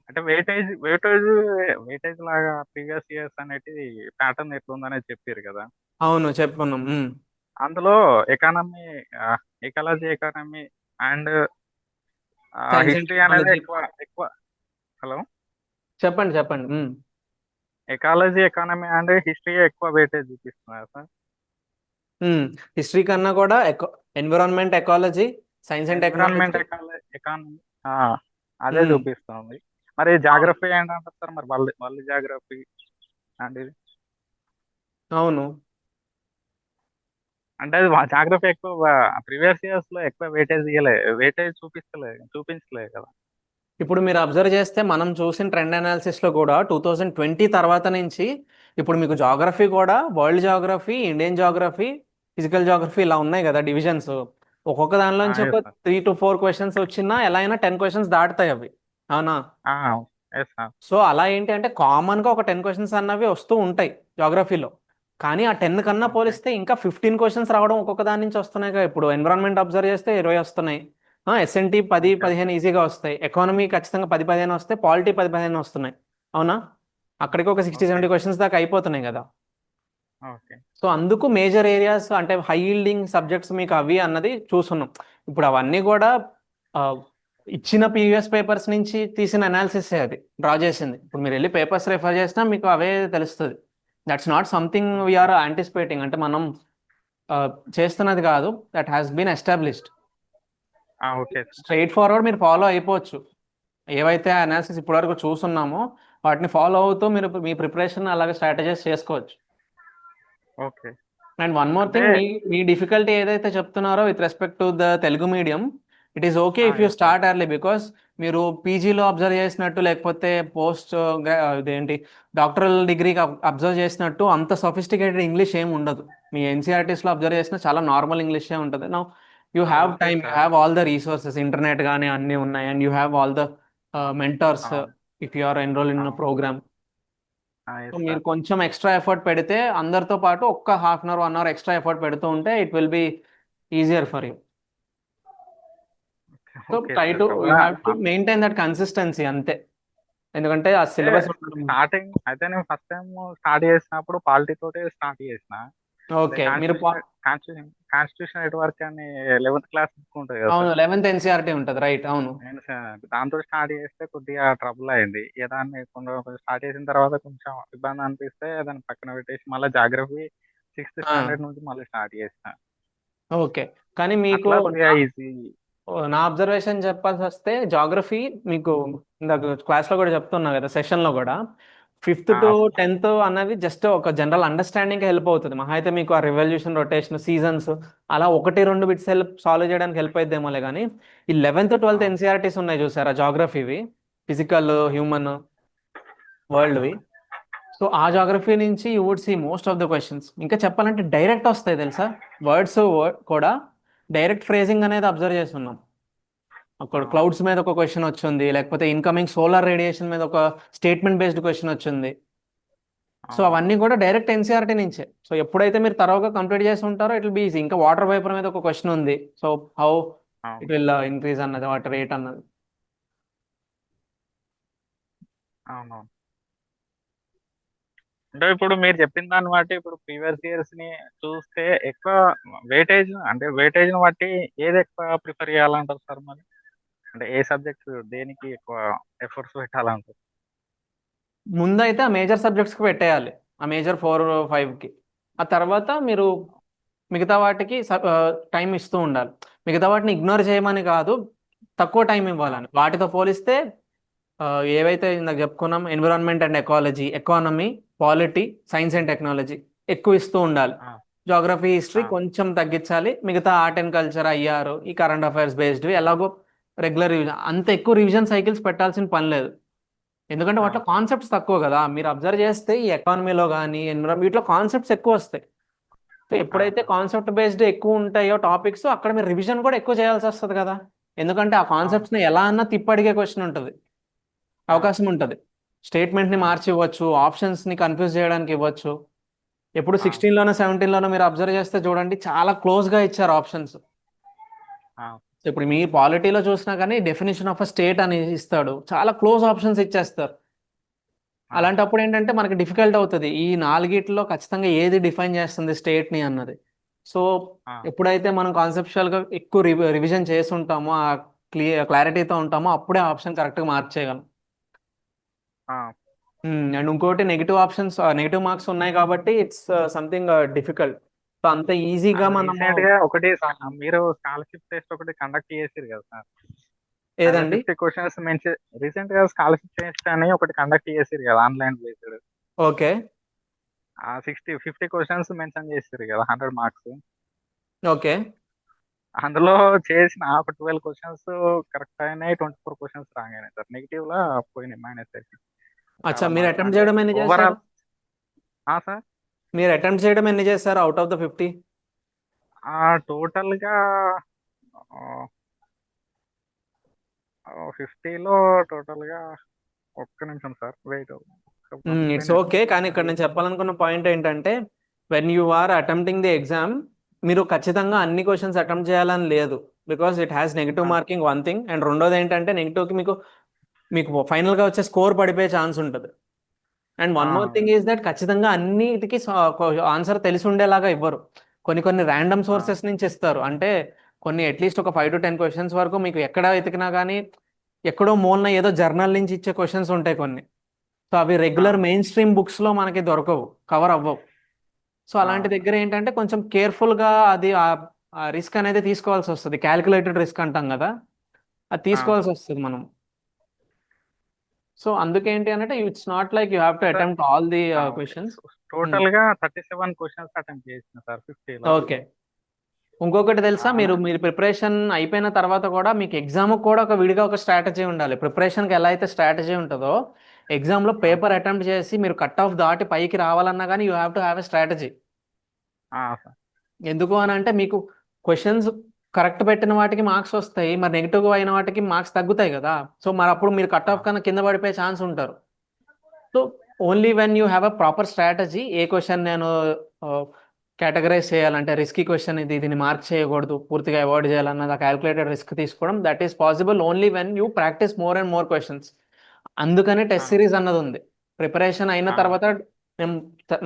అంటే వెయిటేజ్ లాగా ప్రీవియస్ ఇయర్స్ అనేది ప్యాటర్న్ ఎట్లుందనేది చెప్పారు కదా. అవును, చెప్పుకున్నాం. అందులో economy, ecology economy and science and history అనేది టెక్నాలజీ. ఎక్కువ ఎక్కువ. హలో. చెప్పండి. ఎకాలజీ ఎకానమీ అండ్ హిస్టరీ ఎక్కువ వెయిటేజ్ చూపిస్తున్నారు సార్. హిస్టరీ కన్నా కూడా environment, ecology, science and environment technology. Economy అదే చూపిస్తుంది. మరి జాగ్రఫీ ఏంటంటారు సార్, మరి వరల్డ్ జాగ్రఫీ అండ్ ఇది అవును. అంటే అది జాగ్రఫీ ఎక్కువ ప్రీవియస్ ఇయర్స్ లో ఎక్కువ వెయిటేజ్ చూపించలేదు కదా. ఇప్పుడు మీరు అబ్జర్వ్ చేస్తే మనం చూసిన ట్రెండ్ అనాలిసిస్ లో కూడా 2020 తర్వాత నుంచి ఇప్పుడు మీకు జాగ్రఫీ కూడా world geography, Indian geography, physical geography ఇలా ఉన్నాయి కదా డివిజన్స్. ఒక్కొక్క దానిలో నుంచి ఒక ఎస్ సార్. 3 to 4 క్వశ్చన్స్ వచ్చినా ఎలా అయినా 10 క్వశ్చన్స్ దాటుతాయి అవి. అవునా? Yes sir. సో అలా ఏంటి అంటే కామన్గా ఒక 10 క్వశ్చన్స్ అన్నవి వస్తూ ఉంటాయి జాగ్రఫీలో. కానీ ఆ 10 కన్నా ఓకే. పోలిస్తే ఇంకా 15 క్వశ్చన్స్ రావడం ఒక్కొక్క దాని నుంచి వస్తున్నాయి కదా. ఇప్పుడు ఎన్విరాన్మెంట్ అబ్జర్వ్ చేస్తే 20 వస్తున్నాయి. SNT 10, okay. 15 ఈజీగా వస్తాయి. ఎకానమీ ఖచ్చితంగా 10, 15 వస్తాయి. పాలిటీ 10, 15 వస్తున్నాయి. అవునా? అక్కడికి ఒక 60, ఓకే. 70 క్వశ్చన్స్ దాకా అయిపోతున్నాయి కదా. ఓకే. సో అందుకు మేజర్ ఏరియాస్ అంటే హై ఈల్డింగ్ సబ్జెక్ట్స్ మీకు అవి అన్నది చూస్తున్నాం. ఇప్పుడు అవన్నీ కూడా ఆ, ఇచ్చిన ప్రీవియస్ పేపర్స్ నుంచి తీసిన అనాలిసిస్ అది డ్రా చేసింది. ఇప్పుడు మీరు వెళ్ళి పేపర్స్ రెఫర్ చేసినా మీకు అవే తెలుస్తుంది. That's not something we're anticipating, అంటే మనం ఆ, చేస్తున్నది కాదు. That has been established. Okay. Straight forward మీరు ఫాలో అయిపోవచ్చు. ఏవైతే అనాలిసిస్ ఇప్పటివరకు చూస్తున్నామో వాటిని ఫాలో అవుతూ మీరు మీ ప్రిపరేషన్ అలాగే స్ట్రాటజైజ్ చేసుకోవచ్చు. ఓకే. అండ్ వన్ మోర్ అంటే థింగ్, మీ డిఫికల్టీ ఏదైతే చెప్తున్నారో with respect to the Telugu medium, it is okay if you yes sir. Start early. Because మీరు పీజీలో అబ్జర్వ్ చేసినట్టు లేకపోతే పోస్ట్ ఇదేంటి డాక్టరల్ డిగ్రీకి అబ్జర్వ్ చేసినట్టు అంత సొఫిస్టికేటెడ్ ఇంగ్లీష్ ఏమి ఉండదు. మీ ఎన్సీఆర్టీస్లో అబ్జర్వ్ చేసిన చాలా నార్మల్ ఇంగ్లీషే ఉంటుంది. Now you have okay time, you sir. Have all the resources, internet కానీ అన్నీ ఉన్నాయి. And you have all the mentors అవును. If you are enrol in programme. So yes మీరు సార్. కొంచెం ఎక్స్ట్రా ఎఫర్ట్ పెడితే అందరితో పాటు ఒక్క half an hour, 1 hour extra effort పెడుతూ ఉంటే it will be easier for you. So okay try sir. To you have to maintain that consistency అంతే. ఎందుకంటే ఆ అంటే సిలబస్. స్టార్టింగ్ అయితే నేను ఫస్ట్ టైం స్టార్ట్ చేసినప్పుడు పాలిటీ తోటే స్టార్ట్ చేసిన. అంటే ఓకే. మీరు కాన్స్టిట్యూషన్ ఎటు వరకు అని 11th క్లాస్ బుక్ ఉంటుంది కదా అవును, సార్. 11th ఎన్సీఆర్టీ ఉంటుంది. రైట్, అవును. నేను దాంతో స్టార్ట్ చేస్తే కొద్దిగా ట్రబుల్ అయింది. దాన్ని కొంచెం స్టార్ట్ చేసిన తర్వాత కొంచెం ఇబ్బంది అనిపిస్తే దాన్ని పక్కన పెట్టేసి మళ్ళీ జాగ్రఫీ 6th స్టాండర్డ్ నుంచి మళ్ళీ స్టార్ట్ చేసిన. ఓకే. కానీ మీకు అట్లా కొద్దిగా ఈజీ. నా అబ్జర్వేషన్ చెప్పాల్సి వస్తే జాగ్రఫీ మీకు ఇందాక క్లాస్లో కూడా చెప్తున్నా కదా, సెషన్లో కూడా 5th to 10th అన్నది జస్ట్ ఒక జనరల్ అండర్స్టాండింగ్ హెల్ప్ అవుతుంది. మహా అయితే మీకు ఆ రివల్యూషన్, రొటేషన్, సీజన్స్ అలా 1, 2 బిట్స్ సాల్వ్ చేయడానికి హెల్ప్ అయిద్దేమోలే. కానీ ఈ 11th, 12th ఎన్సీఆర్టీస్ ఉన్నాయి చూసారా జాగ్రఫీవి, ఫిజికల్, హ్యూమన్, వరల్డ్వి. సో ఆ జాగ్రఫీ నుంచి you would see most of the questions. ఇంకా చెప్పాలంటే డైరెక్ట్ వస్తాయి తెలుసా, వర్డ్స్ కూడా డైరెక్ట్ ఫ్రేజింగ్ అనేది అబ్జర్వ్ చేస్తున్నాం. అక్కడ క్లౌడ్స్ మీద ఒక క్వశ్చన్ వచ్చింది, లేకపోతే ఇన్కమింగ్ సోలార్ రేడియేషన్ మీద ఒక స్టేట్మెంట్ బేస్డ్ క్వశ్చన్ వచ్చింది. సో అవన్నీ కూడా డైరెక్ట్ ఎన్సీఆర్టీ నుంచే. సో ఎప్పుడైతే మీరు తరోగా కంప్లీట్ చేసి ఉంటారో ఇట్ విల్ బీ ఈజీ. ఇంకా వాటర్ వేపర్ మీద ఒక క్వశ్చన్ ఉంది. So how it will increase అన్నది, వాటర్ రేట్ అన్నది. అవునవును. అంటే ఇప్పుడు మీరు చెప్పిన దాన్ని బట్టి ఇప్పుడు ప్రీవియస్ ఇయర్స్ ని చూస్తే ఎక్కువ వెయిటేజ్ ని బట్టి ఏది ఎక్కువ ప్రిఫర్ చేయాలంటారు సార్ మరి? అంటే ఏ సబ్జెక్ట్స్ దేనికి ఎక్కువ ఎఫర్ట్స్ పెట్టాలంటారు? ముందైతే ఆ మేజర్ సబ్జెక్ట్స్కి పెట్టేయాలి, ఆ మేజర్ 4, 5కి. ఆ తర్వాత మీరు మిగతా వాటికి టైం ఇస్తూ ఉండాలి. మిగతా వాటిని ఇగ్నోర్ చేయమని కాదు, తక్కువ టైం ఇవ్వాలని. వాటితో పోలిస్తే ఏవైతే ఇందాక చెప్పుకున్నాం, environment and ecology, economy, polity, science and technology ఎక్కువ ఇస్తూ ఉండాలి. జోగ్రఫీ, హిస్టరీ కొంచెం తగ్గించాలి. మిగతా ఆర్ట్ అండ్ కల్చర్, ఐఆర్, ఈ కరెంట్ అఫైర్స్ బేస్డ్ ఎలాగో రెగ్యులర్ రివిజన్, అంత ఎక్కువ రివిజన్ సైకిల్స్ పెట్టాల్సిన పని లేదు. ఎందుకంటే వాటిలో కాన్సెప్ట్స్ తక్కువ కదా. మీరు అబ్జర్వ్ చేస్తే ఈ ఎకానమీలో కానీ వీటిలో కాన్సెప్ట్స్ ఎక్కువ వస్తాయి. సో ఎప్పుడైతే కాన్సెప్ట్ బేస్డ్ ఎక్కువ ఉంటాయో టాపిక్స్, అక్కడ మీరు రివిజన్ కూడా ఎక్కువ చేయాల్సి వస్తుంది కదా. ఎందుకంటే ఆ కాన్సెప్ట్స్ని ఎలా అన్నా తిప్పడిగే క్వశ్చన్ ఉంటుంది, అవకాశం ఉంటుంది. స్టేట్మెంట్ని మార్చి ఇవ్వచ్చు, ఆప్షన్స్ని కన్ఫ్యూజ్ చేయడానికి ఇవ్వచ్చు. ఎప్పుడు 16లోనో 17లోనో మీరు అబ్జర్వ్ చేస్తే చూడండి, చాలా క్లోజ్గా ఇచ్చారు ఆప్షన్స్. ఇప్పుడు మీ పాలిటీలో చూసినా కానీ డెఫినేషన్ ఆఫ్ అ స్టేట్ అని ఇస్తాడు, చాలా క్లోజ్ ఆప్షన్స్ ఇచ్చేస్తారు. అలాంటప్పుడు ఏంటంటే మనకి డిఫికల్ట్ అవుతుంది, ఈ నాలుగిట్లో ఖచ్చితంగా ఏది డిఫైన్ చేస్తుంది స్టేట్ని అన్నది. సో ఎప్పుడైతే మనం కాన్సెప్చువల్గా ఎక్కువ రివిజన్ చేసి ఉంటామో, ఆ క్లారిటీతో ఉంటామో, అప్పుడే ఆప్షన్ కరెక్ట్గా మార్క్ చేయగలం. అండ్ ఇంకోటి నెగిటివ్ మార్క్స్ ఉన్నాయి కాబట్టి ఇట్స్ సంథింగ్ డిఫికల్ట్. సో అంత ఈజీగా మనం ఒకటి మీరు స్కాలర్షిప్ టెస్ట్ ఒకటి కండక్ట్ చేసిరు కదా సార్, ఏదండి 50 క్వశ్చన్స్ రీసెంట్ గా స్కాలర్షిప్ టెస్ట్ అని ఒకటి కండక్ట్ చేసిరు కదా online based. Okay, 50 questions mention చేసిరు కదా, 100 మార్క్స్. ఓకే, అందులో చేసిన ఒక 12 క్వశ్చన్స్ కరెక్ట్ అయినాయి, 24 క్వశ్చన్స్ రాంగ్ అయినాయి సార్. నెగిటివ్ లా పోయినాయి, మైనస్ అయిపోయింది. అచ్చా, మీరు అటెంప్ట్ చేయడం ఎన్ని చేశారు సార్? మీరు అటెంప్ట్ చేయడం ఎన్ని చేశారు అవుట్ ఆఫ్ ద 50? టోటల్ గా 50లో టోటల్ గా, ఒక్క నిమిషం సార్ వెయిట్. ఇట్స్ ఓకే, కానీ ఇక్కడ నేను చెప్పాలనుకున్న పాయింట్ ఏంటంటే, when you are attempting the exam, మీరు ఖచ్చితంగా అన్ని క్వశ్చన్స్ అటెంప్ట్ చేయాలని లేదు. Because it has negative marking, one thing. And రెండోది ఏంటంటే, నెగిటివ్కి మీకు ఫైనల్గా వచ్చే స్కోర్ పడిపోయే ఛాన్స్ ఉంటుంది. And one more thing is that ఖచ్చితంగా అన్నిటికీ ఆన్సర్ తెలిసి ఉండేలాగా ఇవ్వరు. కొన్ని ర్యాండమ్ సోర్సెస్ నుంచి ఇస్తారు. అంటే కొన్ని అట్లీస్ట్ ఒక 5 to 10 క్వశ్చన్స్ వరకు మీకు ఎక్కడ వెతికినా కానీ ఎక్కడో మూలన ఏదో జర్నల్ నుంచి ఇచ్చే క్వశ్చన్స్ ఉంటాయి కొన్ని. సో అవి రెగ్యులర్ మెయిన్ స్ట్రీమ్ బుక్స్లో మనకి దొరకవు, కవర్ అవ్వవు. సో అలాంటి దగ్గర ఏంటంటే కొంచెం కేర్ఫుల్గా అది ఆ రిస్క్ అనేది తీసుకోవాల్సి వస్తుంది. క్యాలిక్యులేటెడ్ రిస్క్ అంటాం కదా, అది తీసుకోవాల్సి వస్తుంది మనం. సో అందుకేంటి అంటే, it's not like you have to attempt all the questions. Total గా 37 క్వశ్చన్స్ అటెంప్ట్ చేసిన సార్ 50లో. ఓకే, ఇంకొకటి తెలుసా, మీరు ప్రిపరేషన్ అయిపోయిన తర్వాత కూడా మీకు ఎగ్జామ్ కూడా ఒక విడిగా ఒక స్ట్రాటజీ ఉండాలి. ప్రిపరేషన్కి ఎలా అయితే స్ట్రాటజీ ఉంటుందో, ఎగ్జామ్లో పేపర్ అటెంప్ట్ చేసి మీరు కట్ ఆఫ్ దాటి పైకి రావాలన్నా కానీ you have to have a strategy. ఎందుకు అని అంటే, మీకు క్వశ్చన్స్ కరెక్ట్ పెట్టిన వాటికి మార్క్స్ వస్తాయి, మరి నెగిటివ్ అయిన వాటికి మార్క్స్ తగ్గుతాయి కదా. సో మరి అప్పుడు మీరు కట్ ఆఫ్ కన్నా కింద పడిపోయే ఛాన్స్ ఉంటారు. So only when you have a proper strategy, A question నేను కేటగరైజ్ చేయాలంటే రిస్కీ క్వశ్చన్ ఇది, దీన్ని మార్క్ చేయకూడదు, పూర్తిగా అవాయిడ్ చేయాలన్నది ఆ క్యాలిక్యులేటెడ్ రిస్క్ తీసుకోవడం, that is possible only when you practice more and more questions. అందుకనే టెస్ట్ సిరీస్ అన్నది ఉంది. ప్రిపరేషన్ అయిన తర్వాత మేము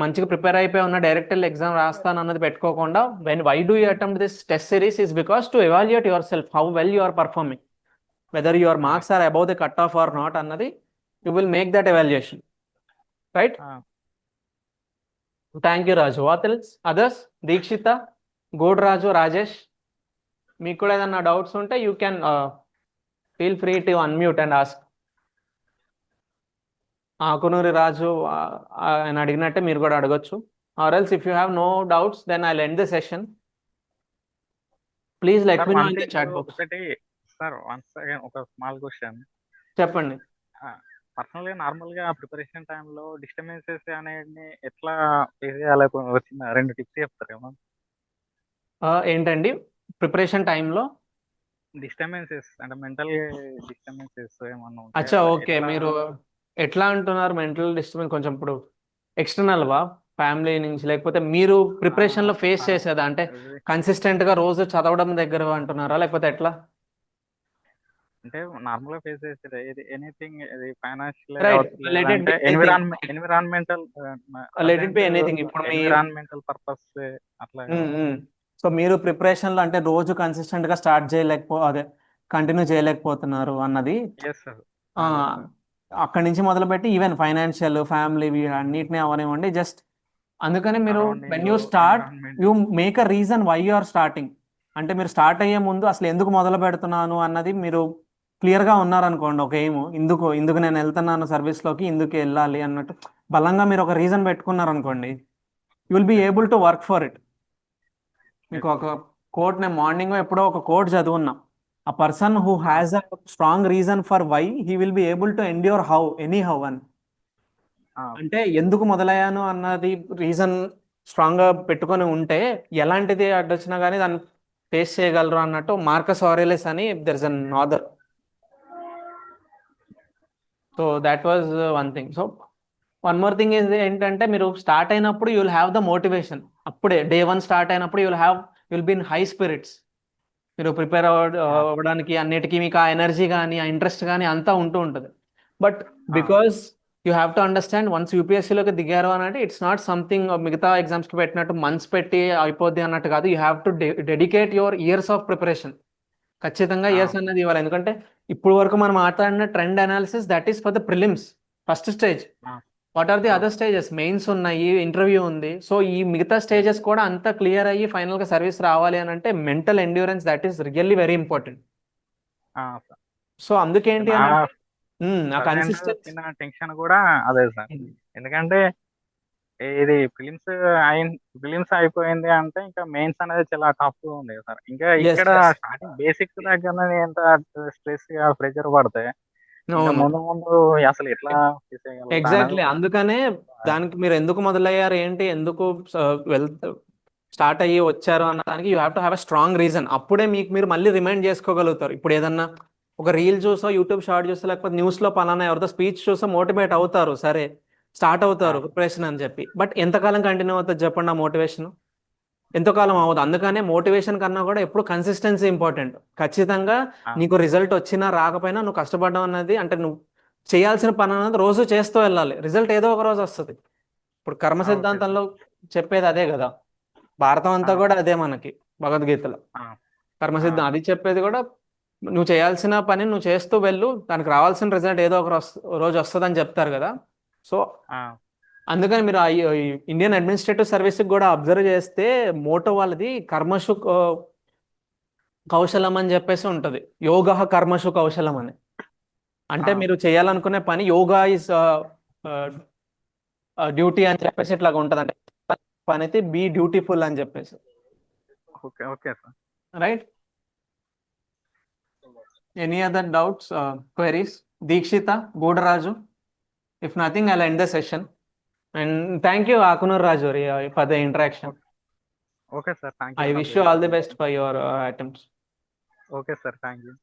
మంచిగా ప్రిపేర్ అయిపోయి ఉన్న డైరెక్ట్ ఎగ్జామ్ రాస్తాను అన్నది పెట్టుకోకుండా, why do you attempt this test series is because to evaluate your self, how well you are performing, whether your marks are above the cut off or not అన్నది you will make that evaluation, right? Thank you Raju. What else others? Dikshita, గోడ్ రాజు, రాజేష్, మీకు కూడా ఏదన్నా doubts ఉంటే you can feel free to unmute and ask. Akunuri Raju ఆయన అడిగినట్టే మీరు కూడా అడగొచ్చు. Or else if you have no doubts then I will end the session. Please let me know in the chat box. ఒకటి సార్, వన్స్ అగైన్ ఒక small question. చెప్పండి. పర్సనల్గా నార్మల్గా ప్రిపరేషన్ టైంలో డిస్టర్బెన్సెస్ అనేది ఎట్లా ఫేస్ చేయాలి, వచ్చిన 2 టిప్స్ చెప్తారు కదా? ఏంటండి ప్రిపరేషన్ టైంలో డిస్టర్బెన్సెస్ అంటే మెంటల్ డిస్టర్బెన్సెస్ ఏమన్నా? అచ్చా, ఓకే. మీరు ఎట్లా అంటున్నారు మెంటల్ డిస్టర్బెన్స్? కొంచెం ఇప్పుడు ఎక్స్టర్నల్ వా, ఫ్యామిలీ నుంచి, లేకపోతే మీరు ప్రిపరేషన్లో ఫేస్ చేసేదా? అంటే కన్సిస్టెంట్గా రోజు చదవడం దగ్గర అంటున్నారా, లేకపోతే ఎట్లా? అంటే నార్మల్గా ఫేస్ చేసేది ఎనీథింగ్, ఇది ఫైనాన్షియల్, ఎన్విరాన్మెంటల్ ఎన్విరాన్మెంటల్ పర్పస్ అట్లా. సో మీరు ప్రిపరేషన్లో అంటే రోజు కన్సిస్టెంట్గా స్టార్ట్ అదే కంటిన్యూ చేయలేకపోతున్నారు అన్నది, అక్కడి నుంచి మొదలుపెట్టి ఈవెన్ ఫైనాన్షియల్, ఫ్యామిలీ, అన్నిటినీ అవనివ్వండి, జస్ట్ అందుకని మీరు Surrounding, when you start environment. You make a reason why you are starting. అంటే మీరు స్టార్ట్ అయ్యే ముందు అసలు ఎందుకు మొదలు పెడుతున్నాను అన్నది మీరు క్లియర్గా ఉన్నారనుకోండి, ఒక ఎయిమ్ ఇందుకు ఇందుకు నేను వెళ్తున్నాను సర్వీస్లోకి, ఇందుకు వెళ్ళాలి అన్నట్టు బలంగా మీరు ఒక రీజన్ పెట్టుకున్నారనుకోండి, you will be Yes, able to work for it. మీకు yes, ఒక కోట్, నేను మార్నింగ్ ఎప్పుడో ఒక కోట్ చదువున్నా, a person who has a strong reason for why he will be able to endure how any how అని. అంటే ఎందుకు మొదలయ్యాను అన్నది రీజన్ స్ట్రాంగ్ గా పెట్టుకొని ఉంటే ఎలాంటిది అడ్డొచ్చినా కానీ దాన్ని ఫేస్ చేయగలరు అన్నట్టు మార్కస్ ఆరెలిస్ అని there is an author. So that was one thing. So one more thing ఏంటంటే, మీరు స్టార్ట్ అయినప్పుడు you will have the motivation. అప్పుడే డే 1 స్టార్ట్ అయినప్పుడు you will be in high spirits. మీరు ప్రిపేర్ అవ్వడానికి అన్నిటికీ మీకు ఆ ఎనర్జీ కానీ ఆ ఇంట్రెస్ట్ కానీ అంతా ఉంటూ ఉంటుంది. But because you have to understand, once యూపీఎస్సీలోకి దిగారు అని అంటే ఇట్స్ నాట్ సంథింగ్ మిగతా ఎగ్జామ్స్కి పెట్టినట్టు మంత్స్ పెట్టి అయిపోద్ది అన్నట్టు కాదు. You have to dedicate your years of preparation. ఖచ్చితంగా ఇయర్స్ అన్నది ఇవ్వాలి. ఎందుకంటే ఇప్పుడు వరకు మనం మాట్లాడిన trend analysis that is for the prelims first stage. What are the other stages? Mains ఉన్నాయి, ఇంటర్వ్యూ ఉంది. సో ఈ మిగతా స్టేజెస్ కూడా అంతా క్లియర్ అయ్యి ఫైనల్ గా సర్వీస్ రావాలి అని అంటే mental endurance that is really very important. So అందుకేంటి అని అంటే ఆ కన్సిస్టెన్సీ. టెన్షన్ కూడా అదే సార్. ఎందుకంటే ఇది ఫిలిమ్స్ అయిపోయింది అంటే ఇంకా మెయిన్స్ అనేది చాలా టఫ్ ఉంది సార్. ఇంకా ఇక్కడ స్టార్టింగ్ బేసిక్స్ దగ్గర ఎంత స్ట్రెస్ ప్రెషర్ పడితే ఇంకా ముందు ముందు అసలు ఎట్లా ఎగ్జాక్ట్లీ. అందుకనే దానికి మీరు ఎందుకు మొదలయ్యారు, ఏంటి, ఎందుకు స్టార్ట్ అయ్యి వచ్చారు అన్న దానికి you have to have a strong reason. అప్పుడే మీకు మీరు మళ్ళీ రిమైండ్ చేసుకోగలుగుతారు. ఇప్పుడు ఏదన్నా ఒక రీల్ చూసో, యూట్యూబ్ షార్ట్ చూసో, లేకపోతే న్యూస్లో పలానా ఎవరితో స్పీచ్ చూసో మోటివేట్ అవుతారు, సరే స్టార్ట్ అవుతారు ప్రిపరేషన్ అని చెప్పి. బట్ ఎంతకాలం కంటిన్యూ అవుతుంది చెప్పండి ఆ మోటివేషన్? ఎంతకాలం అవుతుంది. అందుకనే మోటివేషన్ కన్నా కూడా ఎప్పుడు కన్సిస్టెన్సీ ఇంపార్టెంట్. ఖచ్చితంగా నీకు రిజల్ట్ వచ్చినా రాకపోయినా నువ్వు కష్టపడడం అన్నది, అంటే నువ్వు చేయాల్సిన పని అన్నది రోజు చేస్తూ వెళ్ళాలి. రిజల్ట్ ఏదో ఒక రోజు వస్తుంది. ఇప్పుడు కర్మ సిద్ధాంతంలో చెప్పేది అదే కదా, భారతం అంతా కూడా అదే మనకి భగవద్గీతలో కర్మ సిద్ధాంతం అది చెప్పేది కూడా. నువ్వు చేయాల్సిన పని నువ్వు చేస్తూ వెళ్ళు, దానికి రావాల్సిన రిజల్ట్ ఏదో ఒక రోజు వస్తుందని చెప్తారు కదా. సో అందుకని మీరు ఇండియన్ అడ్మినిస్ట్రేటివ్ సర్వీస్కి కూడా అబ్జర్వ్ చేస్తే మోటో వాళ్ళది కర్మషు కౌశలం అని చెప్పేసి ఉంటుంది. యోగ కర్మషు కౌశలం అని. అంటే మీరు చేయాలనుకునే పని యోగా ఇస్ డ్యూటీ అని చెప్పేసి ఇట్లాగా ఉంటుంది. అంటే పని అయితే బీ డ్యూటీఫుల్ అని చెప్పేసి. Right? Any other doubts, queries? Dikshita, Gudaraju? If nothing I'll end the session. And thank you, Akunur Rajori, for the interaction. Okay, sir. Thank you. I wish you all the best for your attempts. Okay, sir. Thank you.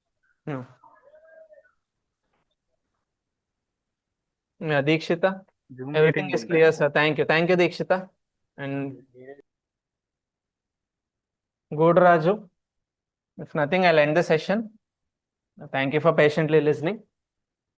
Yeah, Deekshita, everything is clear, sir. Thank you. Thank you, Deekshita. And good, Raju. If nothing, I'll end the session. Thank you for patiently listening.